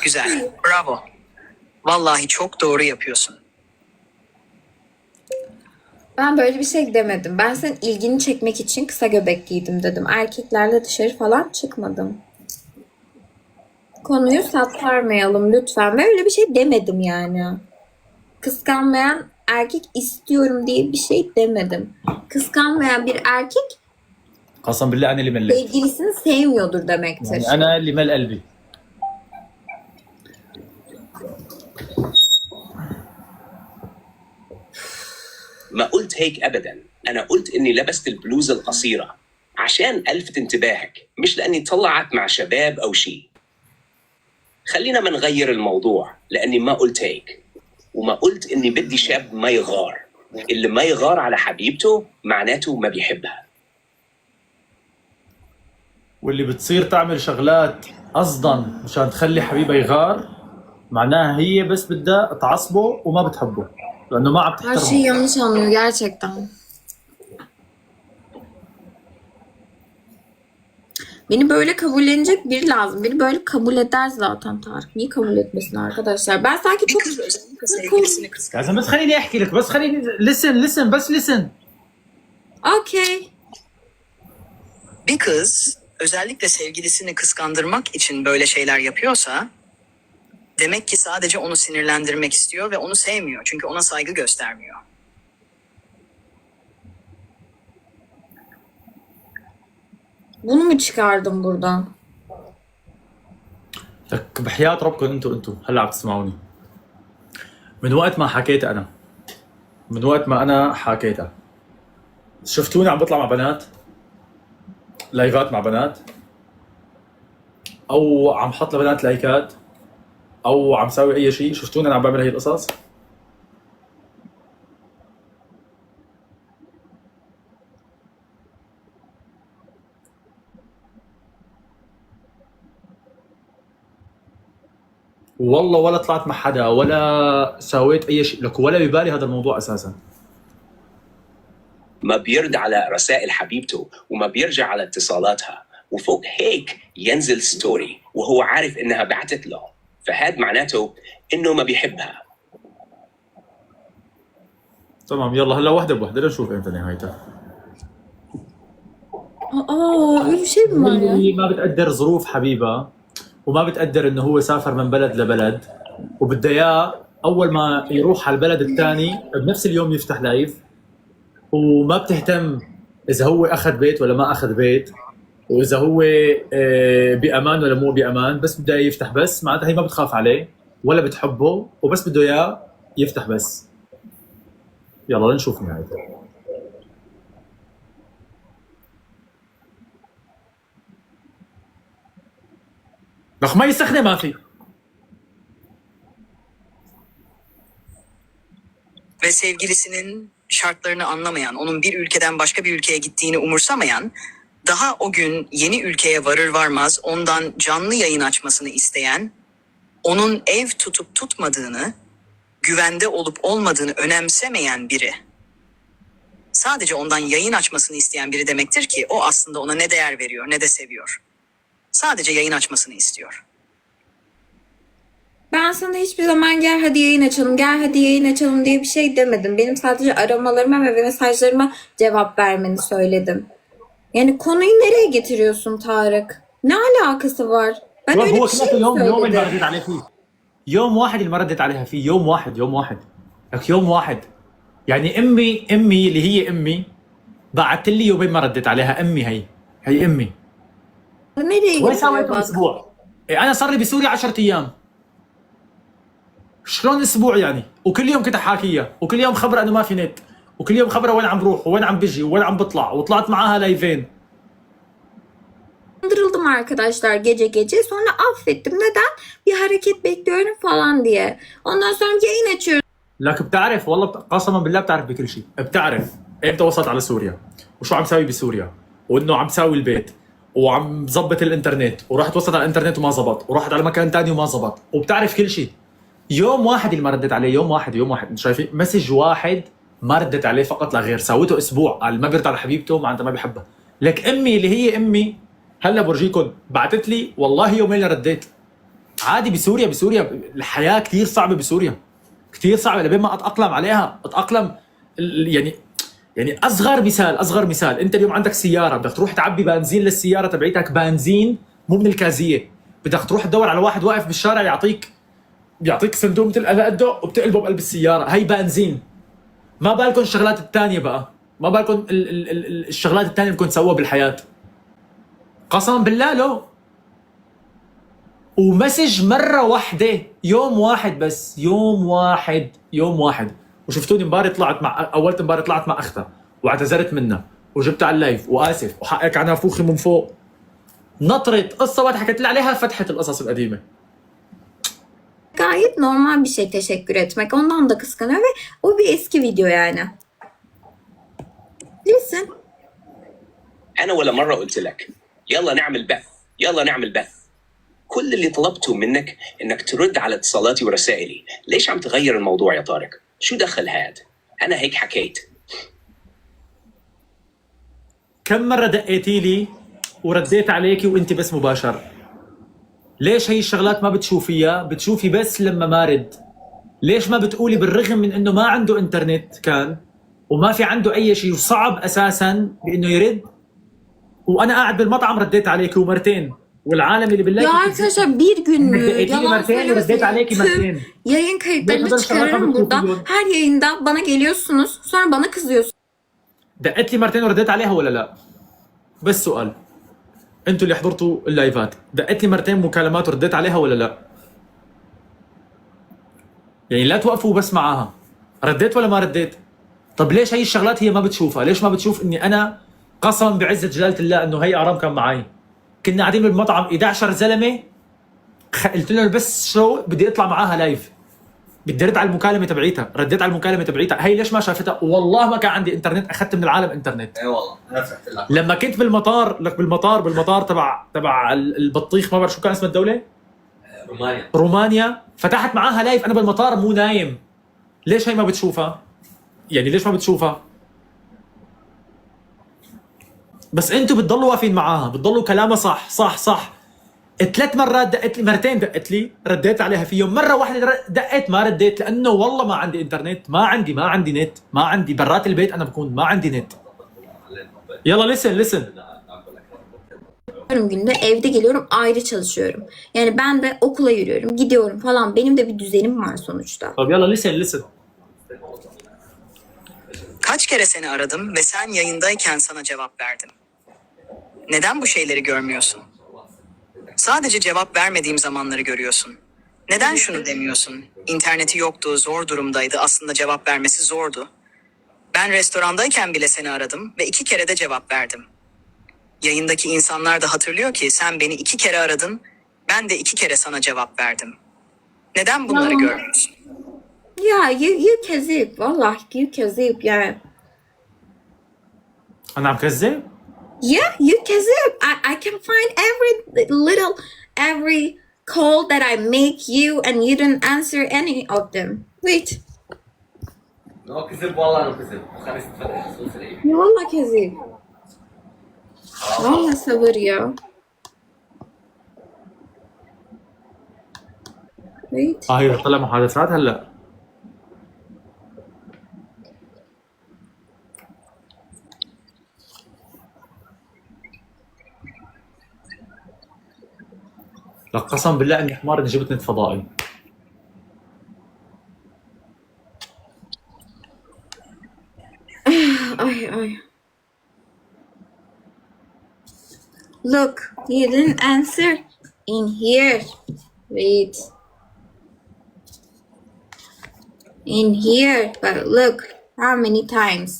Güzel, bravo. Vallahi çok doğru yapıyorsun. Ben böyle bir şey demedim. Ben senin ilgini çekmek için kısa göbek giydim dedim. Erkeklerle dışarı falan çıkmadım. Konuyu saptarmayalım lütfen. Ve öyle bir şey demedim yani. Kıskanmayan erkek istiyorum diye bir şey demedim. Kıskanmayan bir erkek قسم بالله انا اللي مليت. sevgilisini sevmiyordur demektir. يعني انا اللي مل قلبي. ما قلت هيك ابدا، انا قلت اني لبست البلوزه القصيره عشان الفت انتباهك، مش لاني طلعت مع شباب او شيء. خلينا ما نغير الموضوع، لاني ما قلت هيك، وما قلت اني بدي شاب ما يغار. اللي ما يغار على حبيبته معناته ما بيحبها. واللي بتصير تعمل شغلات قصدا مشان تخلي حبيبها يغار معناها هي بس بدها تعصبه وما بتحبه لانه ما عم Her تحترمه. şeyi yanlış anlıyor gerçekten. Beni böyle kabullenecek biri lazım. Beni böyle kabul eder zaten Tarık. Niye kabul etmesin arkadaşlar? Ben sanki Bir çok... kız özellikle sevgilisini kıskanır. يا زلمه بس خليني احكي لك، بس خليني listen بس listen. Okey. Bir kız özellikle sevgilisini kıskandırmak için böyle şeyler yapıyorsa demek ki sadece onu sinirlendirmek istiyor ve onu sevmiyor. Çünkü ona saygı göstermiyor. Bunu mu çıkardım buradan? لك بحياة ربكم انتوا هلا عم تسمعوني. من وقت ما حكيت انا، من وقت ما انا حكيتها شفتوني عم بطلع مع بنات لايفات مع بنات او عم حط لبنات لايكات او عم ساوي اي شيء، شفتوني انا عم بعمل هي القصص؟ والله ولا طلعت مع حدا ولا سويت اي شيء لك، ولا ببالي هذا الموضوع اساسا. ما بيرد على رسائل حبيبته وما بيرجع على اتصالاتها، وفوق هيك ينزل ستوري وهو عارف انها بعتت له، فهاد معناته انه ما بيحبها. تمام يلا هلا وحده بوحده لنشوف امتى نهايتها. Öyle bir şey mi var ya? اللي ما بتقدر ظروف حبيبها وما بتقدر انه هو سافر من بلد لبلد وبده اياه اول ما يروح على البلد الثاني بنفس اليوم يفتح لايف، وما بتهتم اذا هو اخذ بيت ولا ما اخذ بيت، واذا هو بامان ولا مو بامان، بس بده يفتح بس، معناتها هي ما بتخاف عليه ولا بتحبه وبس بده اياه يفتح بس. يلا لنشوف نهايته. بخ ما يستخدم ما في. Ve sevgilisinin şartlarını anlamayan, onun bir ülkeden başka bir ülkeye gittiğini umursamayan, daha o gün yeni ülkeye varır varmaz ondan canlı yayın açmasını isteyen, onun ev tutup tutmadığını, güvende olup olmadığını önemsemeyen biri. Sadece ondan yayın açmasını isteyen biri demektir ki o aslında ona ne değer veriyor ne de seviyor. Sadece yayın açmasını istiyor. Ben sana hiçbir zaman gel hadi yayın açalım, gel hadi yayın açalım diye bir şey demedim. Benim sadece aramalarıma ve mesajlarıma cevap vermeni söyledim. Yani konuyu nereye getiriyorsun Tarık? Ne alakası var? Ben öyle هو bir şey كله mi يوم اللي ما söyledim? رديت عليه فيه، يوم واحد اللي ما رديت عليها فيه، يوم واحد لك يوم واحد. يعني امي اللي هي امي بعثت لي يومين ما رديت عليها، امي هي امي. Nereye وين getiriyor سويته bak? اسبوع؟ إيه انا صار لي بسوريا 10 ايام. شلون اسبوع يعني؟ وكل يوم كنت احاكيها، وكل يوم خبرها انه ما في نت، وكل يوم خبرها وين عم بروح وين عم بجي وين عم بطلع، وطلعت معاها لايفين. Kandırıldım arkadaşlar gece. Sonra affettim. Neden? Bir hareket bekliyorum falan diye. Ondan sonra yayın açıyorum. لك بتعرف والله قسما بالله بتعرف بكل شيء، بتعرف امتى وصلت على سوريا وشو عم ساوي بسوريا وانه عم ساوي البيت وعم ظبط الانترنت، ورحت وصلت على الانترنت وما زبط، ورحت على مكان تاني وما زبط، وبتعرف كل شيء. يوم واحد اللي ما رديت عليه، يوم واحد انتوا شايفين مسج واحد ما ردت عليه فقط لا غير، ساويته اسبوع قال ما بيرد على حبيبته معناتها ما بيحبها. لك امي اللي هي امي هلا برجيكم بعثت لي والله يومين اللي رديت. عادي بسوريا الحياه كثير صعبه بسوريا، كثير صعبه لبين ما اتاقلم عليها، يعني اصغر مثال انت اليوم عندك سياره بدك تروح تعبي بنزين للسياره تبعيتك، بنزين مو من الكازيه، بدك تروح تدور على واحد واقف بالشارع يعطيك صندوق مثل قده وبتقلبه بقلب السياره، هي بنزين. ما بالكم الشغلات الثانيه بقى، ما بالكم الشغلات الثانيه اللي كنت تسووها بالحياه. قسما بالله لو ومسج مره واحده، يوم واحد بس، يوم واحد. وشفتوني امبارح طلعت مع اولت امبارح طلعت مع اختها واعتذرت منها وجبتها على اللايف واسف وحقك على نافوخي من فوق. نطرت قصه واحده حكيت لي عليها فتحت القصص القديمه. Gayet normal bir şey teşekkür etmek. Ondan da kıskanıyor ve o bir eski video yani. Listen. انا ولا مره قلت لك يلا نعمل بث. كل اللي طلبته منك انك ترد على اتصالاتي ورسائلي. ليش عم تغير الموضوع يا طارق؟ شو دخل هاد؟ انا هيك حكيت. كم مره دقيتي لي ورديت عليكي وانت بس مباشر؟ ليش هي الشغلات ما بتشوفيها؟ بتشوفي بس لما ما رد. ليش ما بتقولي بالرغم من انه ما عنده انترنت كان وما في عنده اي شيء وصعب اساسا بانه يرد، وانا قاعد بالمطعم رديت عليكي ومرتين والعالم اللي بالله Ya arkadaşlar bir gün mü? دقيتي لي Yalan مرتين ورديت عليكي söylüyorsun. مرتين. Yayın kayıtlarını çıkarırım buradan. Her yayında bana geliyorsunuz. Sonra bana kızıyorsunuz. دقت لي مرتين ورديت عليها ولا لا؟ بس سؤال. انتوا اللي حضرتوا اللايفات دقت لي مرتين مكالمات ورديت عليها ولا لا؟ يعني لا توقفوا بس معاها. رديت ولا ما رديت؟ طب ليش هي الشغلات هي ما بتشوفها؟ ليش ما بتشوف اني انا قسما بعزة جلالة الله انه هي ارام كان معي. كنا قاعدين بالمطعم 11 زلمه قلت لهم بس شو بدي اطلع معاها لايف. بدي ارد على المكالمه تبعيتها، رديت على المكالمه تبعيتها، هي ليش ما شافتها؟ والله ما كان عندي انترنت، اخذت من العالم انترنت. اي والله انا فتحت لك لما كنت بالمطار لك بالمطار تبع البطيخ، ما بعرف شو كان اسم الدوله، رومانيا، فتحت معاها لايف انا بالمطار مو نايم. ليش هي ما بتشوفها؟ يعني ليش ما بتشوفها؟ بس انتوا بتضلوا واقفين معاها، بتضلوا كلامها صح. 3 مرات دقت لي، مرتين دقت لي رديت عليها فيهم، مره واحده دقت ما رديت لانه والله ما عندي انترنت، ما عندي نت، ما عندي برات البيت انا بكون ما عندي نت. يلا listen. Günde evde geliyorum ayrı çalışıyorum. Yani ben de okula yürüyorum, gidiyorum falan. Benim de bir düzenim var sonuçta. طب يلا listen. Kaç kere seni aradım ve sen yayındayken sana cevap verdim. Neden bu şeyleri görmüyorsun? Sadece cevap vermediğim zamanları görüyorsun. Neden şunu demiyorsun? İnterneti yoktu, zor durumdaydı. Aslında cevap vermesi zordu. Ben restorandayken bile seni aradım ve 2 kere de cevap verdim. Yayındaki insanlar da hatırlıyor ki sen beni 2 kere aradın, ben de 2 kere sana cevap verdim. Neden bunları görmüyorsun? Ya you kezip. Vallahi you kezip yani. انا عم كذب؟ Yeah, you kezip. I can find every call that I make you and you didn't answer any of them. Wait. نو كذب والله انه كذب خلينا نفتح الصوت العيب Ya vallahi kezip. Vallahi sabır ya. Wait. هي طلع محادثات هلا. لك قسم بالله اني حمار اني جبت نت فضائي. Ay. Look, you didn't answer in here. Wait. In here, but look how many times.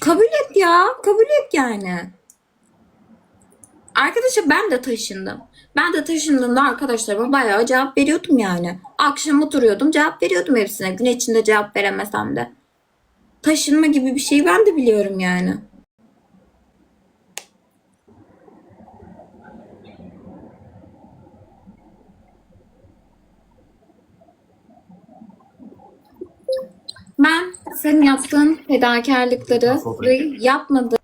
Kabul et ya. Kabul et yani. Arkadaşlar ben de taşındım. Ben de taşındığımda arkadaşlarıma bayağı cevap veriyordum yani. Akşam oturuyordum, cevap veriyordum hepsine. Gün içinde cevap veremesem de. Taşınma gibi bir şeyi ben de biliyorum yani. Ben senin yaptığın fedakarlıkları ve yapmadığın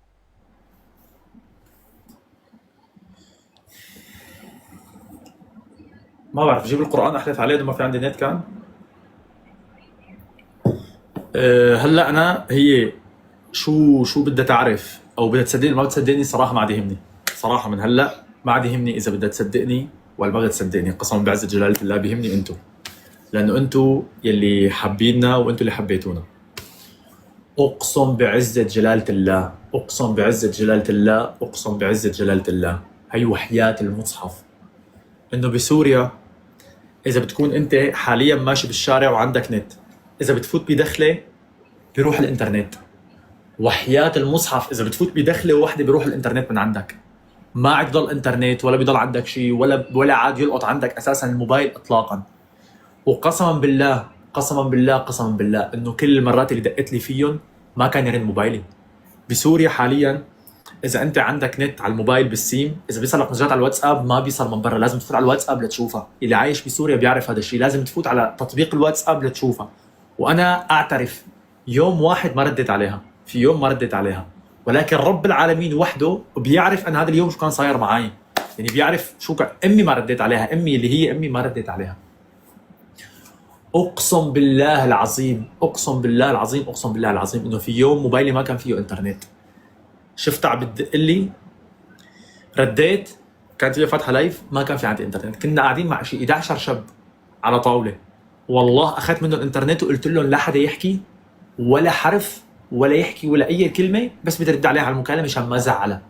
ما بعرف جيب القرآن أحلف عليه ما في عندي نت كان. هلا أنا هي شو بدها تعرف أو بدها تصدقني ما بتصدقني صراحة ما عاد يهمني. صراحة من هلا ما عاد يهمني إذا بدها تصدقني ولا ما بدها تصدقني، قسما بعزة جلالة الله بيهمني أنتو، لأنه أنتو يلي حابيننا وأنتو اللي حبيتونا. أقسم بعزة جلالة الله، أقسم بعزة جلالة الله، أقسم بعزة جلالة الله، هي وحياة المصحف إنه بسوريا إذا بتكون أنت حاليا ماشي بالشارع وعندك نت، إذا بتفوت بدخلة بيروح الإنترنت. وحياة المصحف إذا بتفوت بدخلة واحدة بيروح الإنترنت من عندك. ما عاد يضل إنترنت ولا بيضل عندك شيء ولا عاد يلقط عندك أساسا الموبايل إطلاقا. وقسما بالله قسما بالله قسما بالله إنه كل المرات اللي دقت لي فيهم ما كان يرن موبايلي. بسوريا حاليا إذا أنت عندك نت على الموبايل بالسيم، إذا بيصل لك مسجات على الواتساب ما بيصل من برا، لازم تفوت على الواتساب لتشوفها. اللي عايش بسوريا بيعرف هذا الشيء، لازم تفوت على تطبيق الواتساب لتشوفها. وأنا أعترف يوم واحد ما رديت عليها، في يوم ما رديت عليها، ولكن رب العالمين وحده بيعرف أن هذا اليوم شو كان صاير معي. يعني بيعرف شو كان. أمي ما رديت عليها، أمي اللي هي أمي ما رديت عليها. أقسم بالله العظيم، أقسم بالله العظيم، أقسم بالله العظيم إنه في يوم موبايلي ما كان فيه إنترنت. شفتها عم بتدق لي، رديت، كانت هي فاتحه لايف، ما كان في عندي انترنت. كنا قاعدين مع شيء 11 شاب على طاوله، والله اخذت منهم الانترنت وقلت لهم لا حدا يحكي ولا حرف ولا يحكي ولا اي كلمه، بس بدي ارد عليها على المكالمه مشان ما زعلها.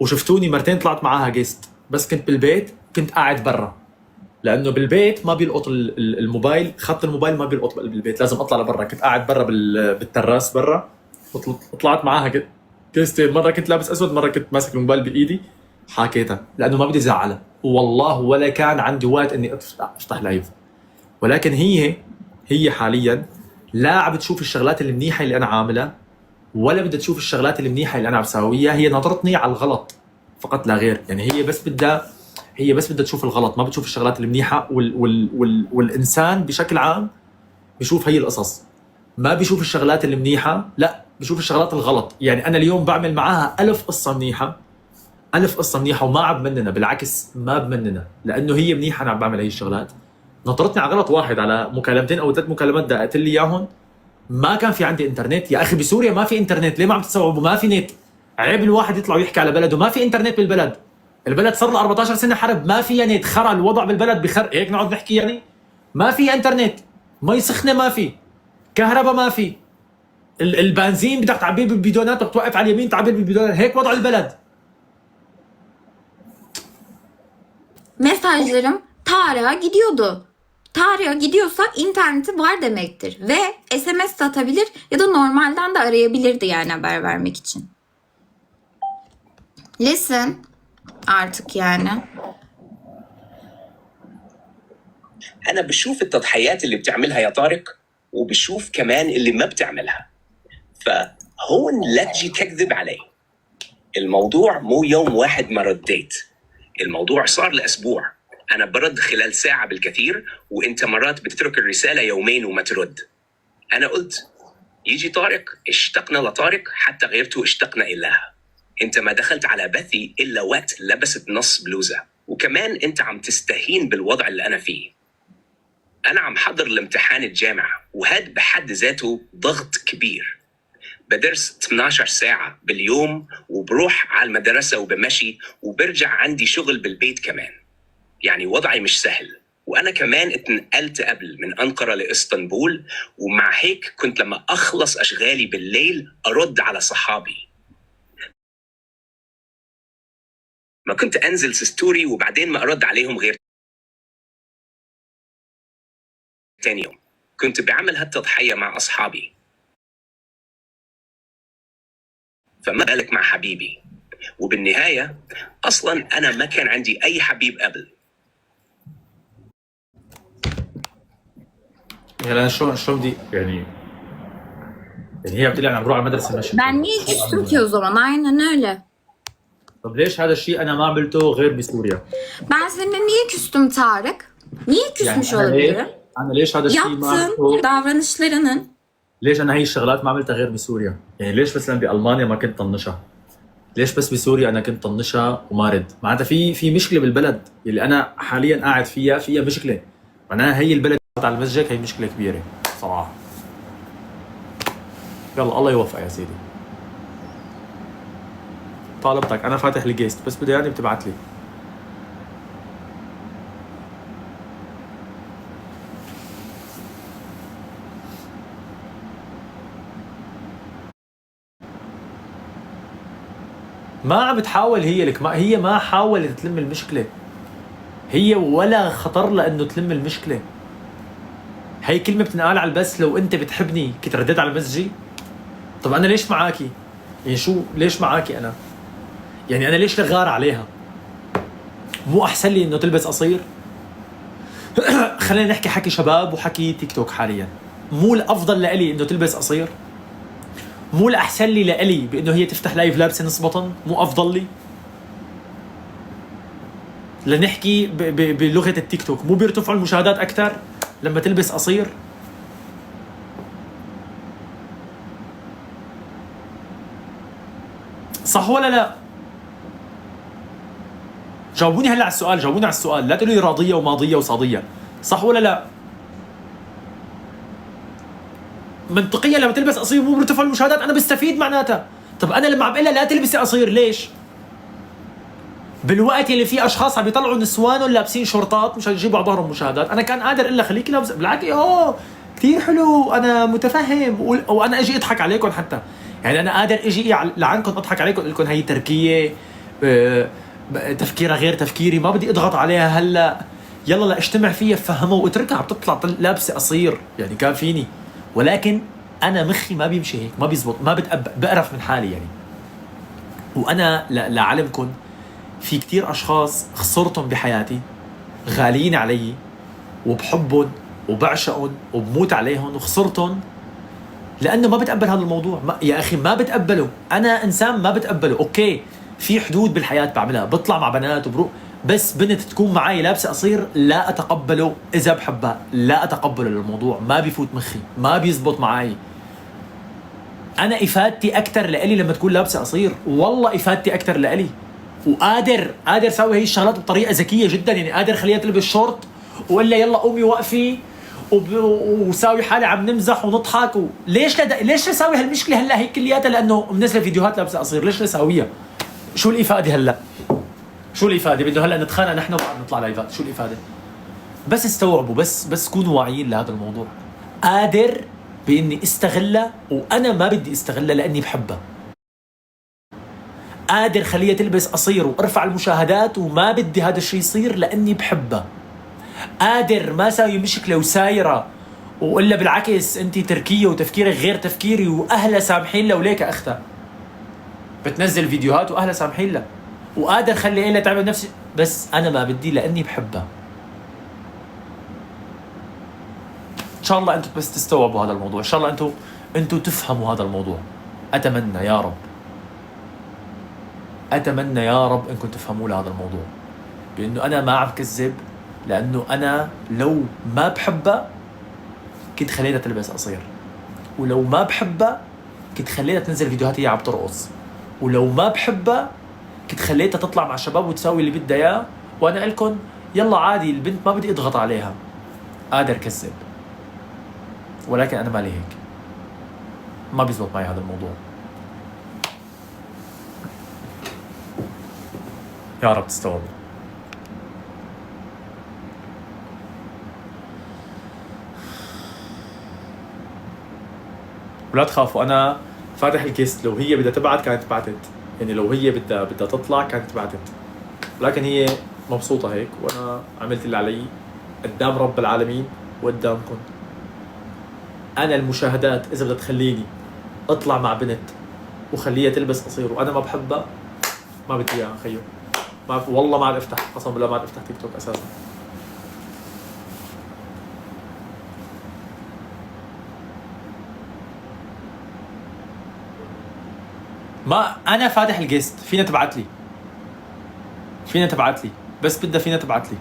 وشفتوني مرتين طلعت معاها جيست، بس كنت بالبيت، كنت قاعد برا، لانه بالبيت ما بيلقط الموبايل، خط الموبايل ما بيلقط بالبيت، لازم اطلع لبرا. كنت قاعد برا بالتراس برا، وطلعت معاها جيستين. مره كنت لابس اسود، مره كنت ماسك الموبايل بايدي، حكيتها لانه ما بدي زعلها، والله ولا كان عندي وقت اني افتح لايف. ولكن هي حاليا لا عم بتشوف الشغلات المنيحه اللي انا عاملها، ولا بدها تشوف الشغلات المنيحه اللي انا عم بساويها. هي نظرتني على الغلط فقط لا غير. يعني هي بس بدها تشوف الغلط، ما بتشوف الشغلات المنيحه. والانسان بشكل عام بيشوف هي القصص، ما بيشوف الشغلات المنيحه، لا بيشوف الشغلات الغلط. يعني انا اليوم بعمل معاها 1000 قصه منيحه، 1000 قصه منيحه، وما عم بمننا، بالعكس ما بمننا، لانه هي منيحه. انا عم بعمل هي الشغلات. نطرتني على غلط واحد، على مكالمتين او 3 مكالمات دقت لي اياهم، ما كان في عندي انترنت. يا اخي بسوريا ما في انترنت، ليه ما عم تستوعبوا؟ ما في نت. عيب الواحد يطلع ويحكي على بلده ما في انترنت بالبلد. البلد صار له 14 سنه حرب، ما فيها نت، خرا الوضع بالبلد بخر. هيك نقعد نحكي يعني؟ ما في انترنت، مي سخنه ما في، كهرباء ما في، البنزين بدك تعبيه بالبيدونات، بدك توقف على اليمين تعبيه بالبيدونات. هيك وضع البلد. mesajlarım Tarık'a gidiyordu. Tarık'a gidiyorsak interneti var demektir. Ve SMS de atabilir ya da normalden de arayabilirdi yani haber vermek için. Listen artık yani. انا بشوف التضحيات اللي بتعملها يا طارق، وبشوف كمان اللي ما بتعملها. فهون لا تجي تكذب علي. الموضوع مو يوم واحد ما رديت، الموضوع صار لأسبوع. أنا برد خلال ساعة بالكثير، وإنت مرات بتترك الرسالة يومين وما ترد. أنا قلت يجي طارق، اشتقنا لطارق حتى غيرته اشتقنا إلها. أنت ما دخلت على بثي إلا وقت لبست نص بلوزة، وكمان أنت عم تستهين بالوضع اللي أنا فيه. أنا عم حضر الامتحان الجامعة، وهاد بحد ذاته ضغط كبير. بدرس 12 ساعة باليوم، وبروح على المدرسة وبمشي، وبرجع عندي شغل بالبيت كمان. يعني وضعي مش سهل. وأنا كمان اتنقلت قبل من أنقرة لإسطنبول، ومع هيك كنت لما أخلص أشغالي بالليل أرد على صحابي. ما كنت أنزل ستوري وبعدين ما أرد عليهم غير تاني يوم. كنت بعمل هالتضحية مع أصحابي، فما بالك مع حبيبي. وبالنهاية أصلاً أنا ما كان عندي أي حبيب قبل. يعني انا شلون بدي يعني هي بتقول لي انا بروح على المدرسه ماشي. Ben niye küstüm ki o zaman? Aynen öyle. طب ليش هذا الشيء انا ما عملته غير بسوريا؟ Ben seninle niye küstüm Tarık? Niye küsmüş أنا olabilirim? انا ليش هذا الشيء ما عملته؟ Yaptığın davranışlarının ليش انا هي الشغلات ما عملتها غير بسوريا؟ يعني ليش مثلا بالمانيا ما كنت طنشها؟ ليش بس بسوريا انا كنت طنشها وما رد؟ معناتها في مشكله بالبلد اللي انا حاليا قاعد فيها مشكله. معناها هي البلد على المسجد هي مشكله كبيره صراحه. يلا الله يوفق يا سيدي. طالبتك انا فاتح الجيست بس بدي يعني بتبعت لي. ما عم بتحاول هي لك هي ما حاولت تلم المشكله. هي ولا خطر لها انه تلم المشكله. هي كلمه بتنقال على البث لو انت بتحبني كنت رديت على مسجي. طب انا ليش معاكي؟ يعني شو ليش معاكي انا؟ يعني انا ليش لغار عليها؟ مو احسن لي انه تلبس قصير؟ خلينا نحكي حكي شباب وحكي تيك توك حاليا. مو الافضل لإلي انه تلبس قصير؟ مو الاحسن لي لإلي بانه هي تفتح لايف لابسه نص بطن؟ مو افضل لي؟ لنحكي بلغه التيك توك، مو بيرتفعوا المشاهدات اكثر لما تلبس قصير؟ صح ولا لا؟ جاوبوني هلا على السؤال، جاوبوني على السؤال، لا تقولوا لي راضيه وماضيه وصاديه. صح ولا لا؟ منطقيا لما تلبس قصير مو بيرتفع المشاهدات انا بستفيد معناتها. طب انا لما عم بقول لها لا تلبسي قصير ليش؟ بالوقت اللي في اشخاص عم يطلعوا نسوانهم لابسين شورتات مشان يجيبوا على ظهرهم مشاهدات، انا كان قادر اقول لها خليكي لابسه بالعكس اوه كثير حلو انا متفهم وانا اجي اضحك عليكم حتى. يعني انا قادر اجي لعنكم اضحك عليكم اقول لكم هي تركيه تفكيرها غير تفكيري، ما بدي اضغط عليها هلا يلا لا اجتمع فيها بفهمها واتركها عم تطلع لابسه قصير، يعني كان فيني. ولكن انا مخي ما بيمشي هيك، ما بيزبط، ما بقرف من حالي يعني. وانا لعلمكم في كتير اشخاص خسرتهم بحياتي غاليين علي وبحبهم وبعشقهم وبموت عليهم وخسرتهم لانه ما بتقبل هذا الموضوع. يا اخي ما بتقبله، انا انسان ما بتقبله. اوكي في حدود بالحياه بعملها، بطلع مع بنات وبروح، بس بنت تكون معي لابسه قصير لا اتقبله. اذا بحبها لا اتقبله، الموضوع ما بيفوت مخي، ما بيزبط معي. انا افادتي اكثر لإلي لما تكون لابسه قصير، والله افادتي اكثر لإلي. وقادر اسوي هي الشغلات بطريقه ذكيه جدا، يعني قادر خليها تلبس شورت ولا يلا قومي وقفي وساوي حالي عم نمزح ونضحك ليش اسوي هالمشكله هلا هي كلياتها لانه منزله فيديوهات لابسه قصير؟ ليش اسويها؟ شو الافاده هلا؟ شو الافاده؟ بده هلا نتخانق نحن وبعد نطلع لايفات، شو الافاده؟ بس استوعبوا، بس كونوا واعيين لهذا الموضوع. قادر باني استغلها وانا ما بدي استغلها لاني بحبها. قادر خليها تلبس قصير وارفع المشاهدات وما بدي هذا الشيء يصير لاني بحبها. قادر ما ساوي مشكله وسايره وإلا بالعكس انت تركيه وتفكيرك غير تفكيري واهلها سامحين لها وليك اختها بتنزل فيديوهات واهلها سامحين لها. وقادر خلي لها تعمل نفس، بس انا ما بدي لاني بحبها. ان شاء الله انتم بس تستوعبوا هذا الموضوع، ان شاء الله انتم تفهموا هذا الموضوع. اتمنى يا رب، اتمنى يا رب انكم تفهموا هذا الموضوع، بانه انا ما عم كذب، لانه انا لو ما بحبها كنت خليتها تلبس قصير، ولو ما بحبها كنت خليتها تنزل فيديوهات هي عم ترقص، ولو ما بحبها كنت خليتها تطلع مع الشباب وتساوي اللي بدها اياه، وانا اقول لكم يلا عادي البنت ما بدي اضغط عليها. قادر كذب، ولكن انا مالي هيك، ما بيزبط معي هذا الموضوع. يا رب تستوعبوا. ولا تخافوا، انا فاتح الكيست، لو هي بدها تبعت كانت بعتت، يعني لو هي بدها تطلع كانت بعتت، ولكن هي مبسوطه هيك، وانا عملت اللي علي قدام رب العالمين وقدامكم. انا المشاهدات اذا بدها تخليني اطلع مع بنت وخليها تلبس قصير وانا ما بحبها، ما بدي اياها خيو. والله ما عاد افتح، قسما بالله ما عاد افتح تيك توك اساسا. ما انا فاتح الجيست، فينا تبعت لي، فينا تبعت لي، بس بدها فينا تبعت لي.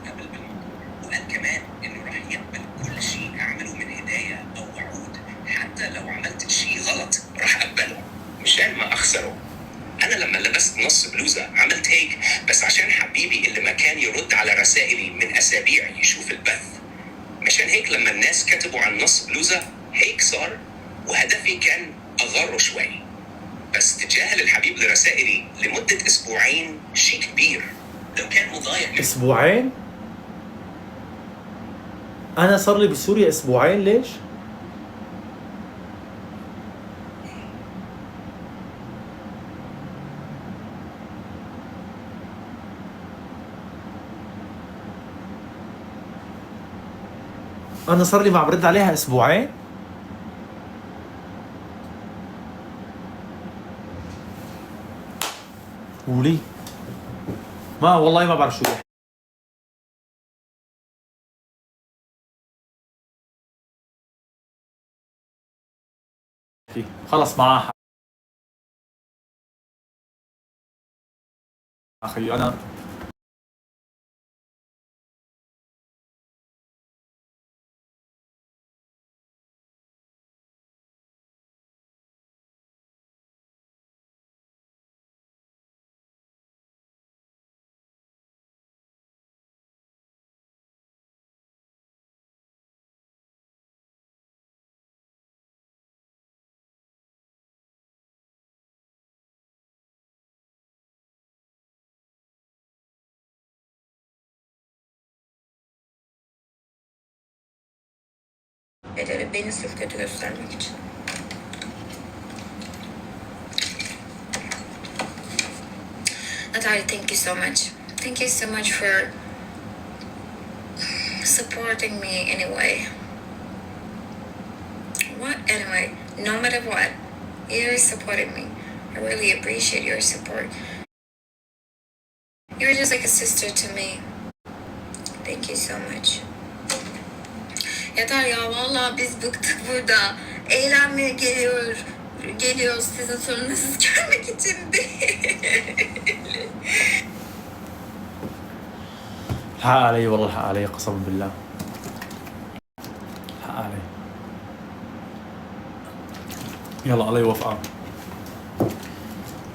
قبل بالموضوع وقال كمان انه راح يقبل كل شيء اعمله من هدايه او وعود، حتى لو عملت شيء غلط راح اقبله مشان ما اخسره. انا لما لبست نص بلوزه عملت هيك بس عشان حبيبي اللي ما كان يرد على رسائلي من اسابيع يشوف البث. مشان هيك لما الناس كتبوا عن نص بلوزه هيك صار، وهدفي كان اغره شوي. بس تجاهل الحبيب لرسائلي لمده اسبوعين شيء كبير. لو كان مضايق من اسبوعين؟ انا صار لي بسوريا اسبوعين، ليش؟ انا صار لي ما عم برد عليها اسبوعين؟ ولي ما والله ما بعرف شو يحكي. خلص معاه اخي انا Beni sırf kötü göstermek için. Natalie, thank you so much. Thank you so much for supporting me anyway. What? Anyway, no matter what, you're supporting me. I really appreciate your support. You're just like a sister to me. Thank you so much. Yeter ya, vallahi biz bıktık burada. Eğlenmeye geliyoruz sizin sorununuzu görmek için değil. الحق علي والله، الحق علي قسما بالله، الحق علي. يلا الله يوفقك.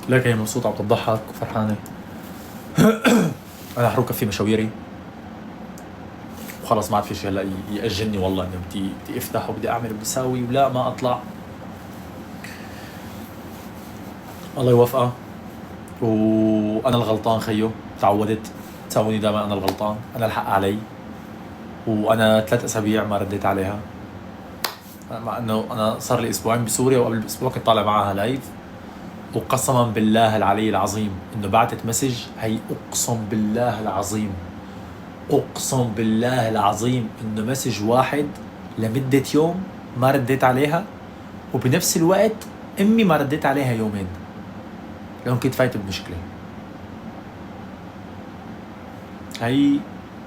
لك هي مبسوطة عم تضحك وفرحانة. أنا حروح كفي مشاويري وخلص ما عاد في شيء هلا يأجلني، والله إنه بدي أفتح وبدي أعمل وبدي أساوي ولا ما أطلع. الله يوفقك. وأنا الغلطان خيو، تعودت تساويني دائما أنا الغلطان، أنا الحق علي. وأنا 3 أسابيع ما رديت عليها، مع إنه أنا صار لي أسبوعين بسوريا وقبل بأسبوع كنت طالع معها لايف. وقسما بالله العلي العظيم إنه بعتت مسج، هي أقسم بالله العظيم، أقسم بالله العظيم إنه مسج واحد لمدة يوم ما رديت عليها، وبنفس الوقت أمي ما رديت عليها يومين، لأن كنت فايت بمشكلة. هي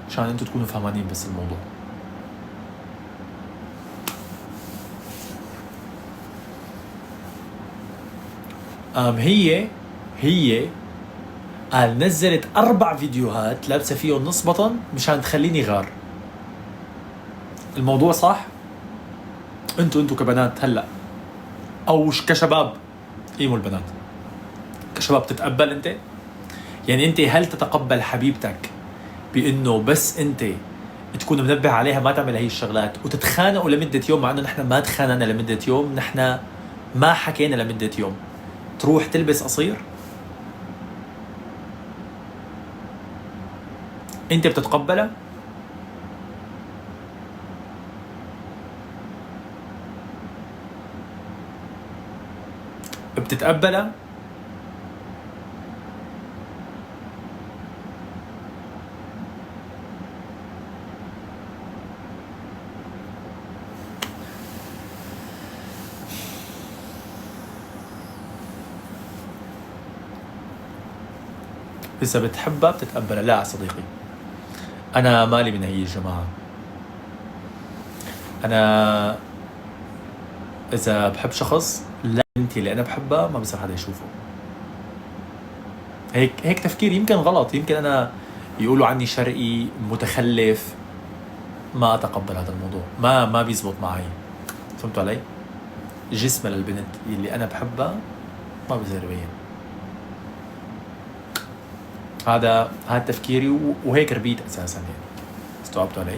عشان انتوا تكونوا فهمانين بس الموضوع. هي قال نزلت 4 فيديوهات لابسه فيهم نص بطن مشان تخليني غار. الموضوع صح؟ انتوا كبنات هلا او كشباب، قيموا البنات كشباب، تتقبل انت؟ يعني انت هل تتقبل حبيبتك بانه بس انت تكون منبه عليها ما تعمل هي الشغلات وتتخانقوا لمده يوم، مع انه نحن ما تخانقنا لمده يوم، نحن ما حكينا لمده يوم، تروح تلبس قصير؟ انت بتتقبلها؟ بتتقبلها؟ إذا بتحبها بتتقبلها. لا صديقي، انا مالي من هي الجماعه. انا اذا بحب شخص، لا بنتي اللي انا بحبها ما بصير حدا يشوفه. هيك تفكيري، يمكن غلط، يمكن انا يقولوا عني شرقي متخلف، ما اتقبل هذا الموضوع، ما بيزبط معي. فهمتوا علي؟ جسمها للبنت اللي انا بحبها ما بصير يبين. هذا تفكيري، وهيك ربيت اساسا يعني. استوعبتوا علي؟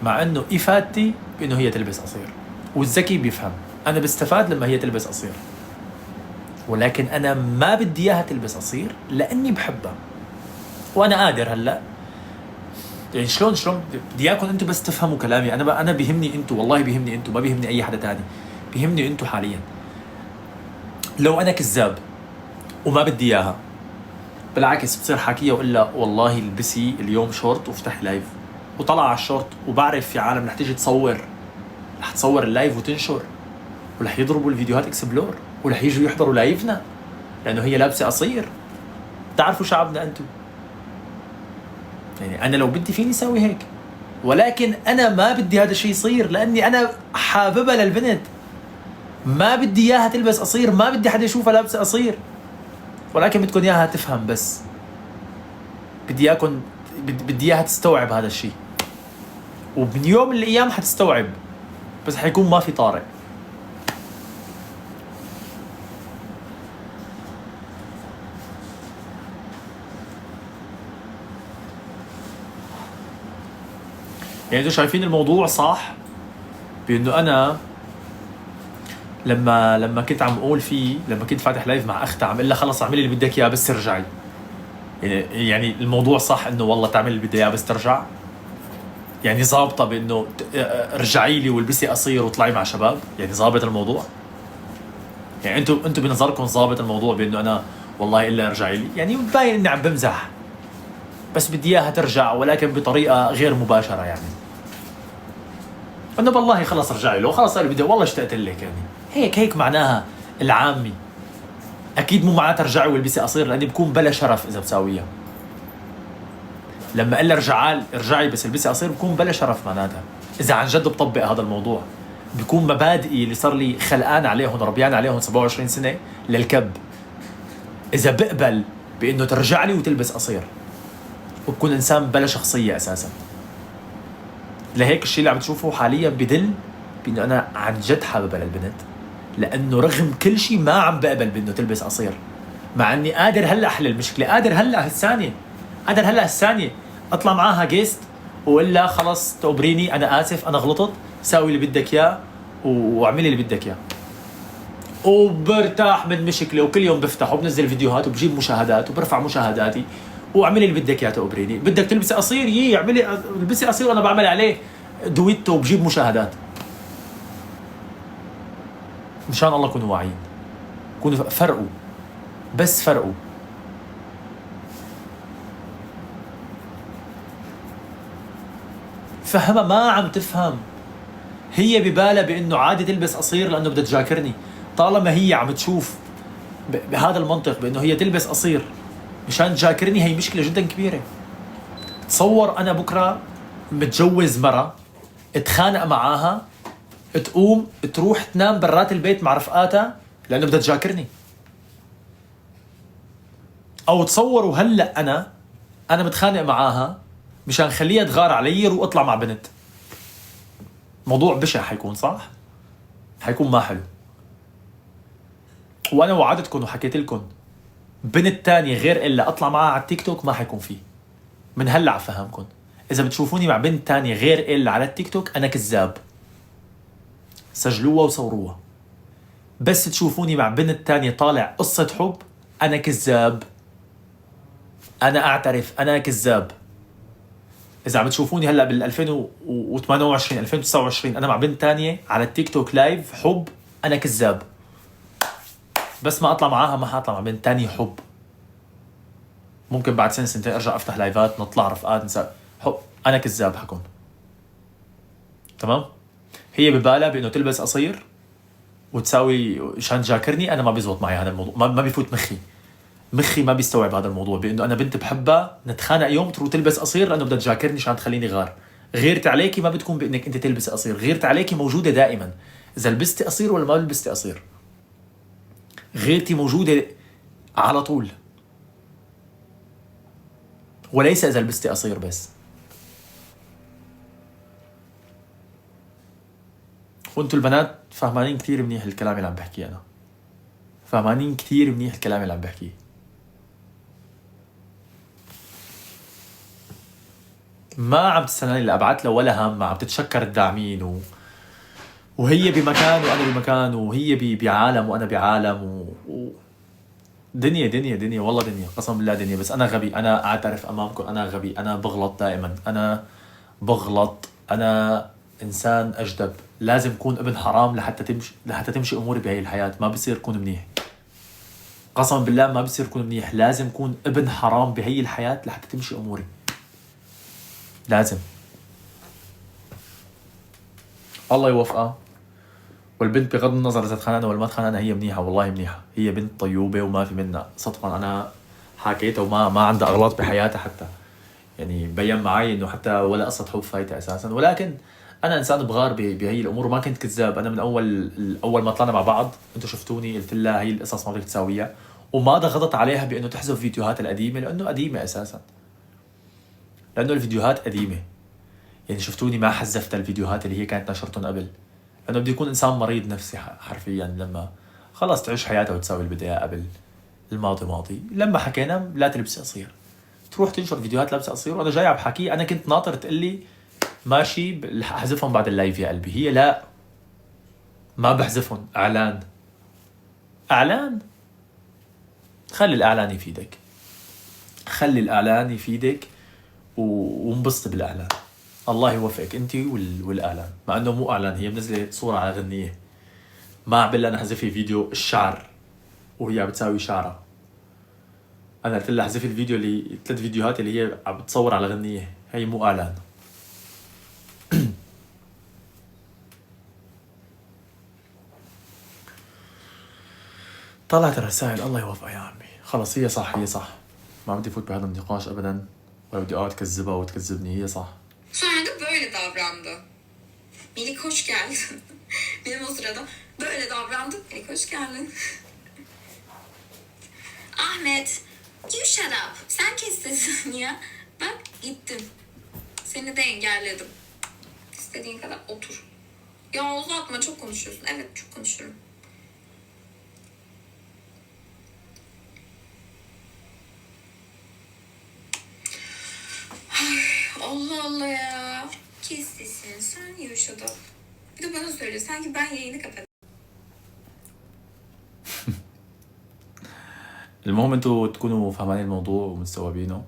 مع انه افادتي بانه هي تلبس قصير، والذكي بيفهم انا بستفاد لما هي تلبس قصير، ولكن انا ما بدي اياها تلبس قصير لاني بحبها. وانا قادر هلا يعني شلون بدي اياكم انتم بس تفهموا كلامي. انا بيهمني انتم، والله بيهمني انتم، ما بيهمني اي حدا تاني، بيهمني انتم حاليا. لو انا كذاب وما بدي اياها، بالعكس بصير حاكيها واقول لها والله البسي اليوم شورت وافتحي لايف، وطلع على الشورت، وبعرف في عالم رح تيجي تصور، رح تصور اللايف وتنشر، ورح يضربوا الفيديوهات اكسبلور، ورح يجوا يحضروا لايفنا لانه هي لابسه قصير. تعرفوا شعبنا انتم، يعني انا لو بدي فيني اسوي هيك، ولكن انا ما بدي هذا الشيء يصير لاني انا حاببها للبنت. ما بدي اياها تلبس قصير، ما بدي حدا يشوفها لابسه قصير، ولكن بدكم اياها تفهم. بس بدي اياها تستوعب هذا الشيء، ومن يوم من الايام حتستوعب، بس حيكون ما في طارئ. يعني انتوا شايفين الموضوع صح؟ بانه انا لما كنت عم اقول فيه، لما كنت فاتح لايف مع اختها عم اقول لها خلص اعملي اللي بدك اياه بس ترجعي. يعني الموضوع صح انه والله تعمل اللي بدها اياه بس ترجع. يعني ظابطه بانه رجعي لي والبسي قصير واطلعي مع شباب، يعني ظابط الموضوع. يعني انتوا بنظركم ظابط الموضوع بانه انا والله الا ارجعي لي، يعني باين اني عم بمزح، بس بدي اياها ترجع ولكن بطريقه غير مباشره. يعني انه والله خلص رجعي له، خلص انا بدي والله اشتقت لك، يعني هيك معناها العامي. اكيد مو معناتها ارجعي والبسي قصير، لاني بكون بلا شرف اذا بساويها. لما اقول ارجعي بس البسي قصير بكون بلا شرف معناتها. اذا عن جد بطبق هذا الموضوع، بكون مبادئي اللي صار لي خلقان عليهم ربيان عليهم 27 سنه للكب. اذا بقبل بانه ترجع لي وتلبس قصير، وبكون انسان بلا شخصيه اساسا. لهيك الشيء اللي عم تشوفه حاليا بدل بانه انا عن جد حاببها للبنت، لانه رغم كل شيء ما عم بقبل بانه تلبس قصير، مع اني قادر هلا احل المشكله، قادر هلا هالثانيه اطلع معاها جيست واقول خلص تقبريني، انا اسف، انا غلطت، ساوي اللي بدك اياه واعملي اللي بدك اياه، وبرتاح من مشكله، وكل يوم بفتح وبنزل فيديوهات وبجيب مشاهدات وبرفع مشاهداتي، واعملي اللي بدك اياه تقبريني. بدك تلبسي قصير اعملي البسي قصير، وانا بعمل عليه دويتو وبجيب مشاهدات. مشان الله كونوا واعيين، كونوا فرقوا، بس فرقوا. فهمها ما عم تفهم، هي ببالها بانه عادي تلبس قصير لانه بدها تجاكرني. طالما هي عم تشوف بهذا المنطق بانه هي تلبس قصير مشان تجاكرني، هي مشكله جدا كبيره. تصور انا بكره متجوز مره، اتخانق معاها، تقوم تروح تنام برات البيت مع رفقاتها لانه بدها تجاكرني. او تصوروا هلا انا متخانق معاها مشان خليها تغار علي واطلع مع بنت. موضوع بشع حيكون، صح؟ حيكون ما حلو. وانا وعدتكم وحكيت لكم بنت تانية غير الا اطلع معها على التيك توك ما حيكون فيه. من هلا عم فهمكم، اذا بتشوفوني مع بنت تانية غير الا على التيك توك انا كذاب، سجلوها وصوروها. بس تشوفوني مع بنت تانية طالع قصة حب انا كذاب، انا اعترف انا كذاب. اذا عم تشوفوني هلا بال 2028 2029 انا مع بنت تانية على التيك توك لايف حب انا كذاب. بس ما اطلع معاها ما حاطلع مع بنت تانية حب. ممكن بعد سنتين ارجع افتح لايفات نطلع رفقات نسا حب، انا كذاب حكون. تمام؟ هي ببالها بانه تلبس قصير وتساوي عشان تجاكرني، انا ما بيزبط معي هذا الموضوع، ما بيفوت مخي. مخي ما بيستوعب هذا الموضوع، بانه انا بنت بحبها نتخانق يوم تروح تلبس قصير لانه بدها تجاكرني عشان تخليني غار. غيرتي عليكي ما بتكون بانك انت تلبسي قصير، غيرتي عليكي موجوده دائما اذا لبستي قصير ولا ما لبستي قصير. غيرتي موجوده على طول، وليس اذا لبستي قصير بس. وانتوا البنات فهمانين كثير منيح الكلام اللي عم بحكيه انا، فهمانين كثير منيح الكلام اللي عم بحكيه. ما عم تستناني اللي ابعت له ولا هم، عم تتشكر الداعمين وهي بمكان وانا بمكان، وهي بعالم وانا بعالم دنيا دنيا دنيا، والله دنيا، قسم بالله دنيا. بس انا غبي، انا اعترف امامكم انا غبي، انا بغلط دائما، انا بغلط، انا انسان اجدب. لازم اكون ابن حرام لحتى تمشي اموري بهي الحياه، ما بصير اكون منيح، قسم بالله ما بصير اكون منيح. لازم اكون ابن حرام بهي الحياه لحتى تمشي اموري، لازم. الله يوفقها. والبنت بغض النظر اذا تخانقنا ولا ما تخانقنا هي منيحه، والله منيحه، هي بنت طيوبه وما في منها صدقا. انا حكيتها وما عندها اغلاط بحياتها حتى، يعني بين معي انه حتى ولا قصه حب فايته اساسا. ولكن انا انسان بغار بهي الامور، وما كنت كذاب. انا من اول ما طلعنا مع بعض انتم شفتوني قلت لها هي القصص ما بدك تساويها، وما ضغطت عليها بانه تحذف فيديوهات القديمه لانه قديمه اساسا، لانه الفيديوهات قديمه. يعني شفتوني ما حذفت الفيديوهات اللي هي كانت نشرتهم قبل، لانه بدي يكون انسان مريض نفسي حرفيا لما خلص تعيش حياتها وتساوي اللي بدها قبل. الماضي ماضي. لما حكينا لا تلبسي قصير، تروح تنشر فيديوهات لابسه قصير، وانا جاي عم بحكي. انا كنت ناطر تقول لي ماشي احذفهم بعد اللايف يا قلبي. هي لا، ما بحذفهم. اعلان خلي الاعلان يفيدك، خلي الاعلان يفيدك وانبسطي بالاعلان. الله يوفقك انت والاعلان، مع انه مو اعلان، هي منزله صوره على غنيه. ما عم بقول انا احذفي فيديو الشعر وهي بتساوي شعرها. انا قلت لها احذفي الفيديو اللي 3 فيديوهات اللي هي عم بتصور على غنيه، هي مو اعلان. طلعت الرسائل. الله يوفقها يا عمي. خلص هي صح، هي صح، ما بدي فوت بهذا النقاش ابدا، ولا بدي اقعد كذبها وتكذبني. هي صح. Sonra da böyle davrandı. Melik hoş geldin. Benim o sırada böyle davrandı. Melik hoş geldin. Ahmet, you shut up. Sen kes sesini ya. Bak gittim. Seni de engelledim. İstediğin kadar otur. Ya uzatma, çok konuşuyorsun. Evet, çok konuşuyorum. Allah Allah ya. Kes sesini. Sen you shut up. Bir de bana söyle. Sanki ben yayını kapattım. المهم انتوا تكونوا فاهمين الموضوع ومستوعبينه.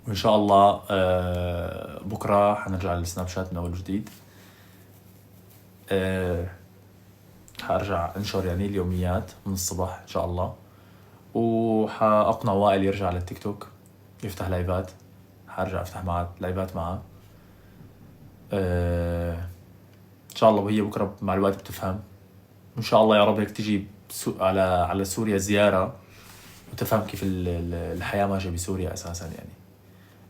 وان شاء الله بكره حنرجع للسناب شات من اول وجديد. حارجع انشر يعني اليوميات من الصبح ان شاء الله، وحاقنع وائل يرجع للتيك توك يفتح لايفات. حارجع افتح معه لايفات معه ان شاء الله، وهي بكره مع الوقت بتفهم ان شاء الله. يا رب هيك تجي على سوريا زياره وتفهم كيف الحياه ماشيه بسوريا اساسا، يعني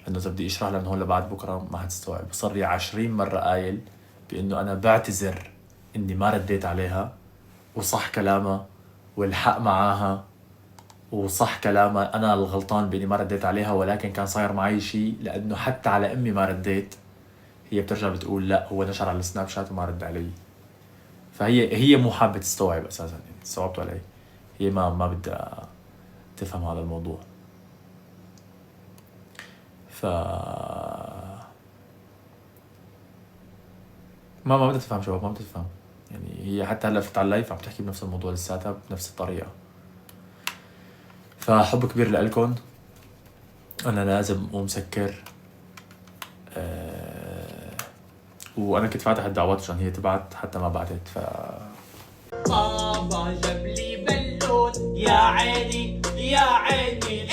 لانه اذا بدي اشرح لها من هون لبعد بكره ما حتستوعب. صار لي 20 مره قايل بانه انا بعتذر اني ما رديت عليها، وصح كلامها والحق معاها، وصح كلامها، انا الغلطان باني ما رديت عليها، ولكن كان صاير معي شيء لانه حتى على امي ما رديت. هي بترجع بتقول لا هو نشر على السناب شات وما رد علي. فهي مو حابه تستوعب اساسا، يعني استوعبتوا علي؟ هي ما بدها تفهم هذا الموضوع. ف ما بدها تفهم شباب، ما بدها تفهم. يعني هي حتى هلا فتت على اللايف عم تحكي بنفس الموضوع لساتها بنفس الطريقه. فحب كبير لإلكن. انا لازم اقوم سكر. وانا كنت فاتح الدعوات عشان هي تبعت حتى ما بعتت. بابا جاب لي بالون يا عيني يا عيني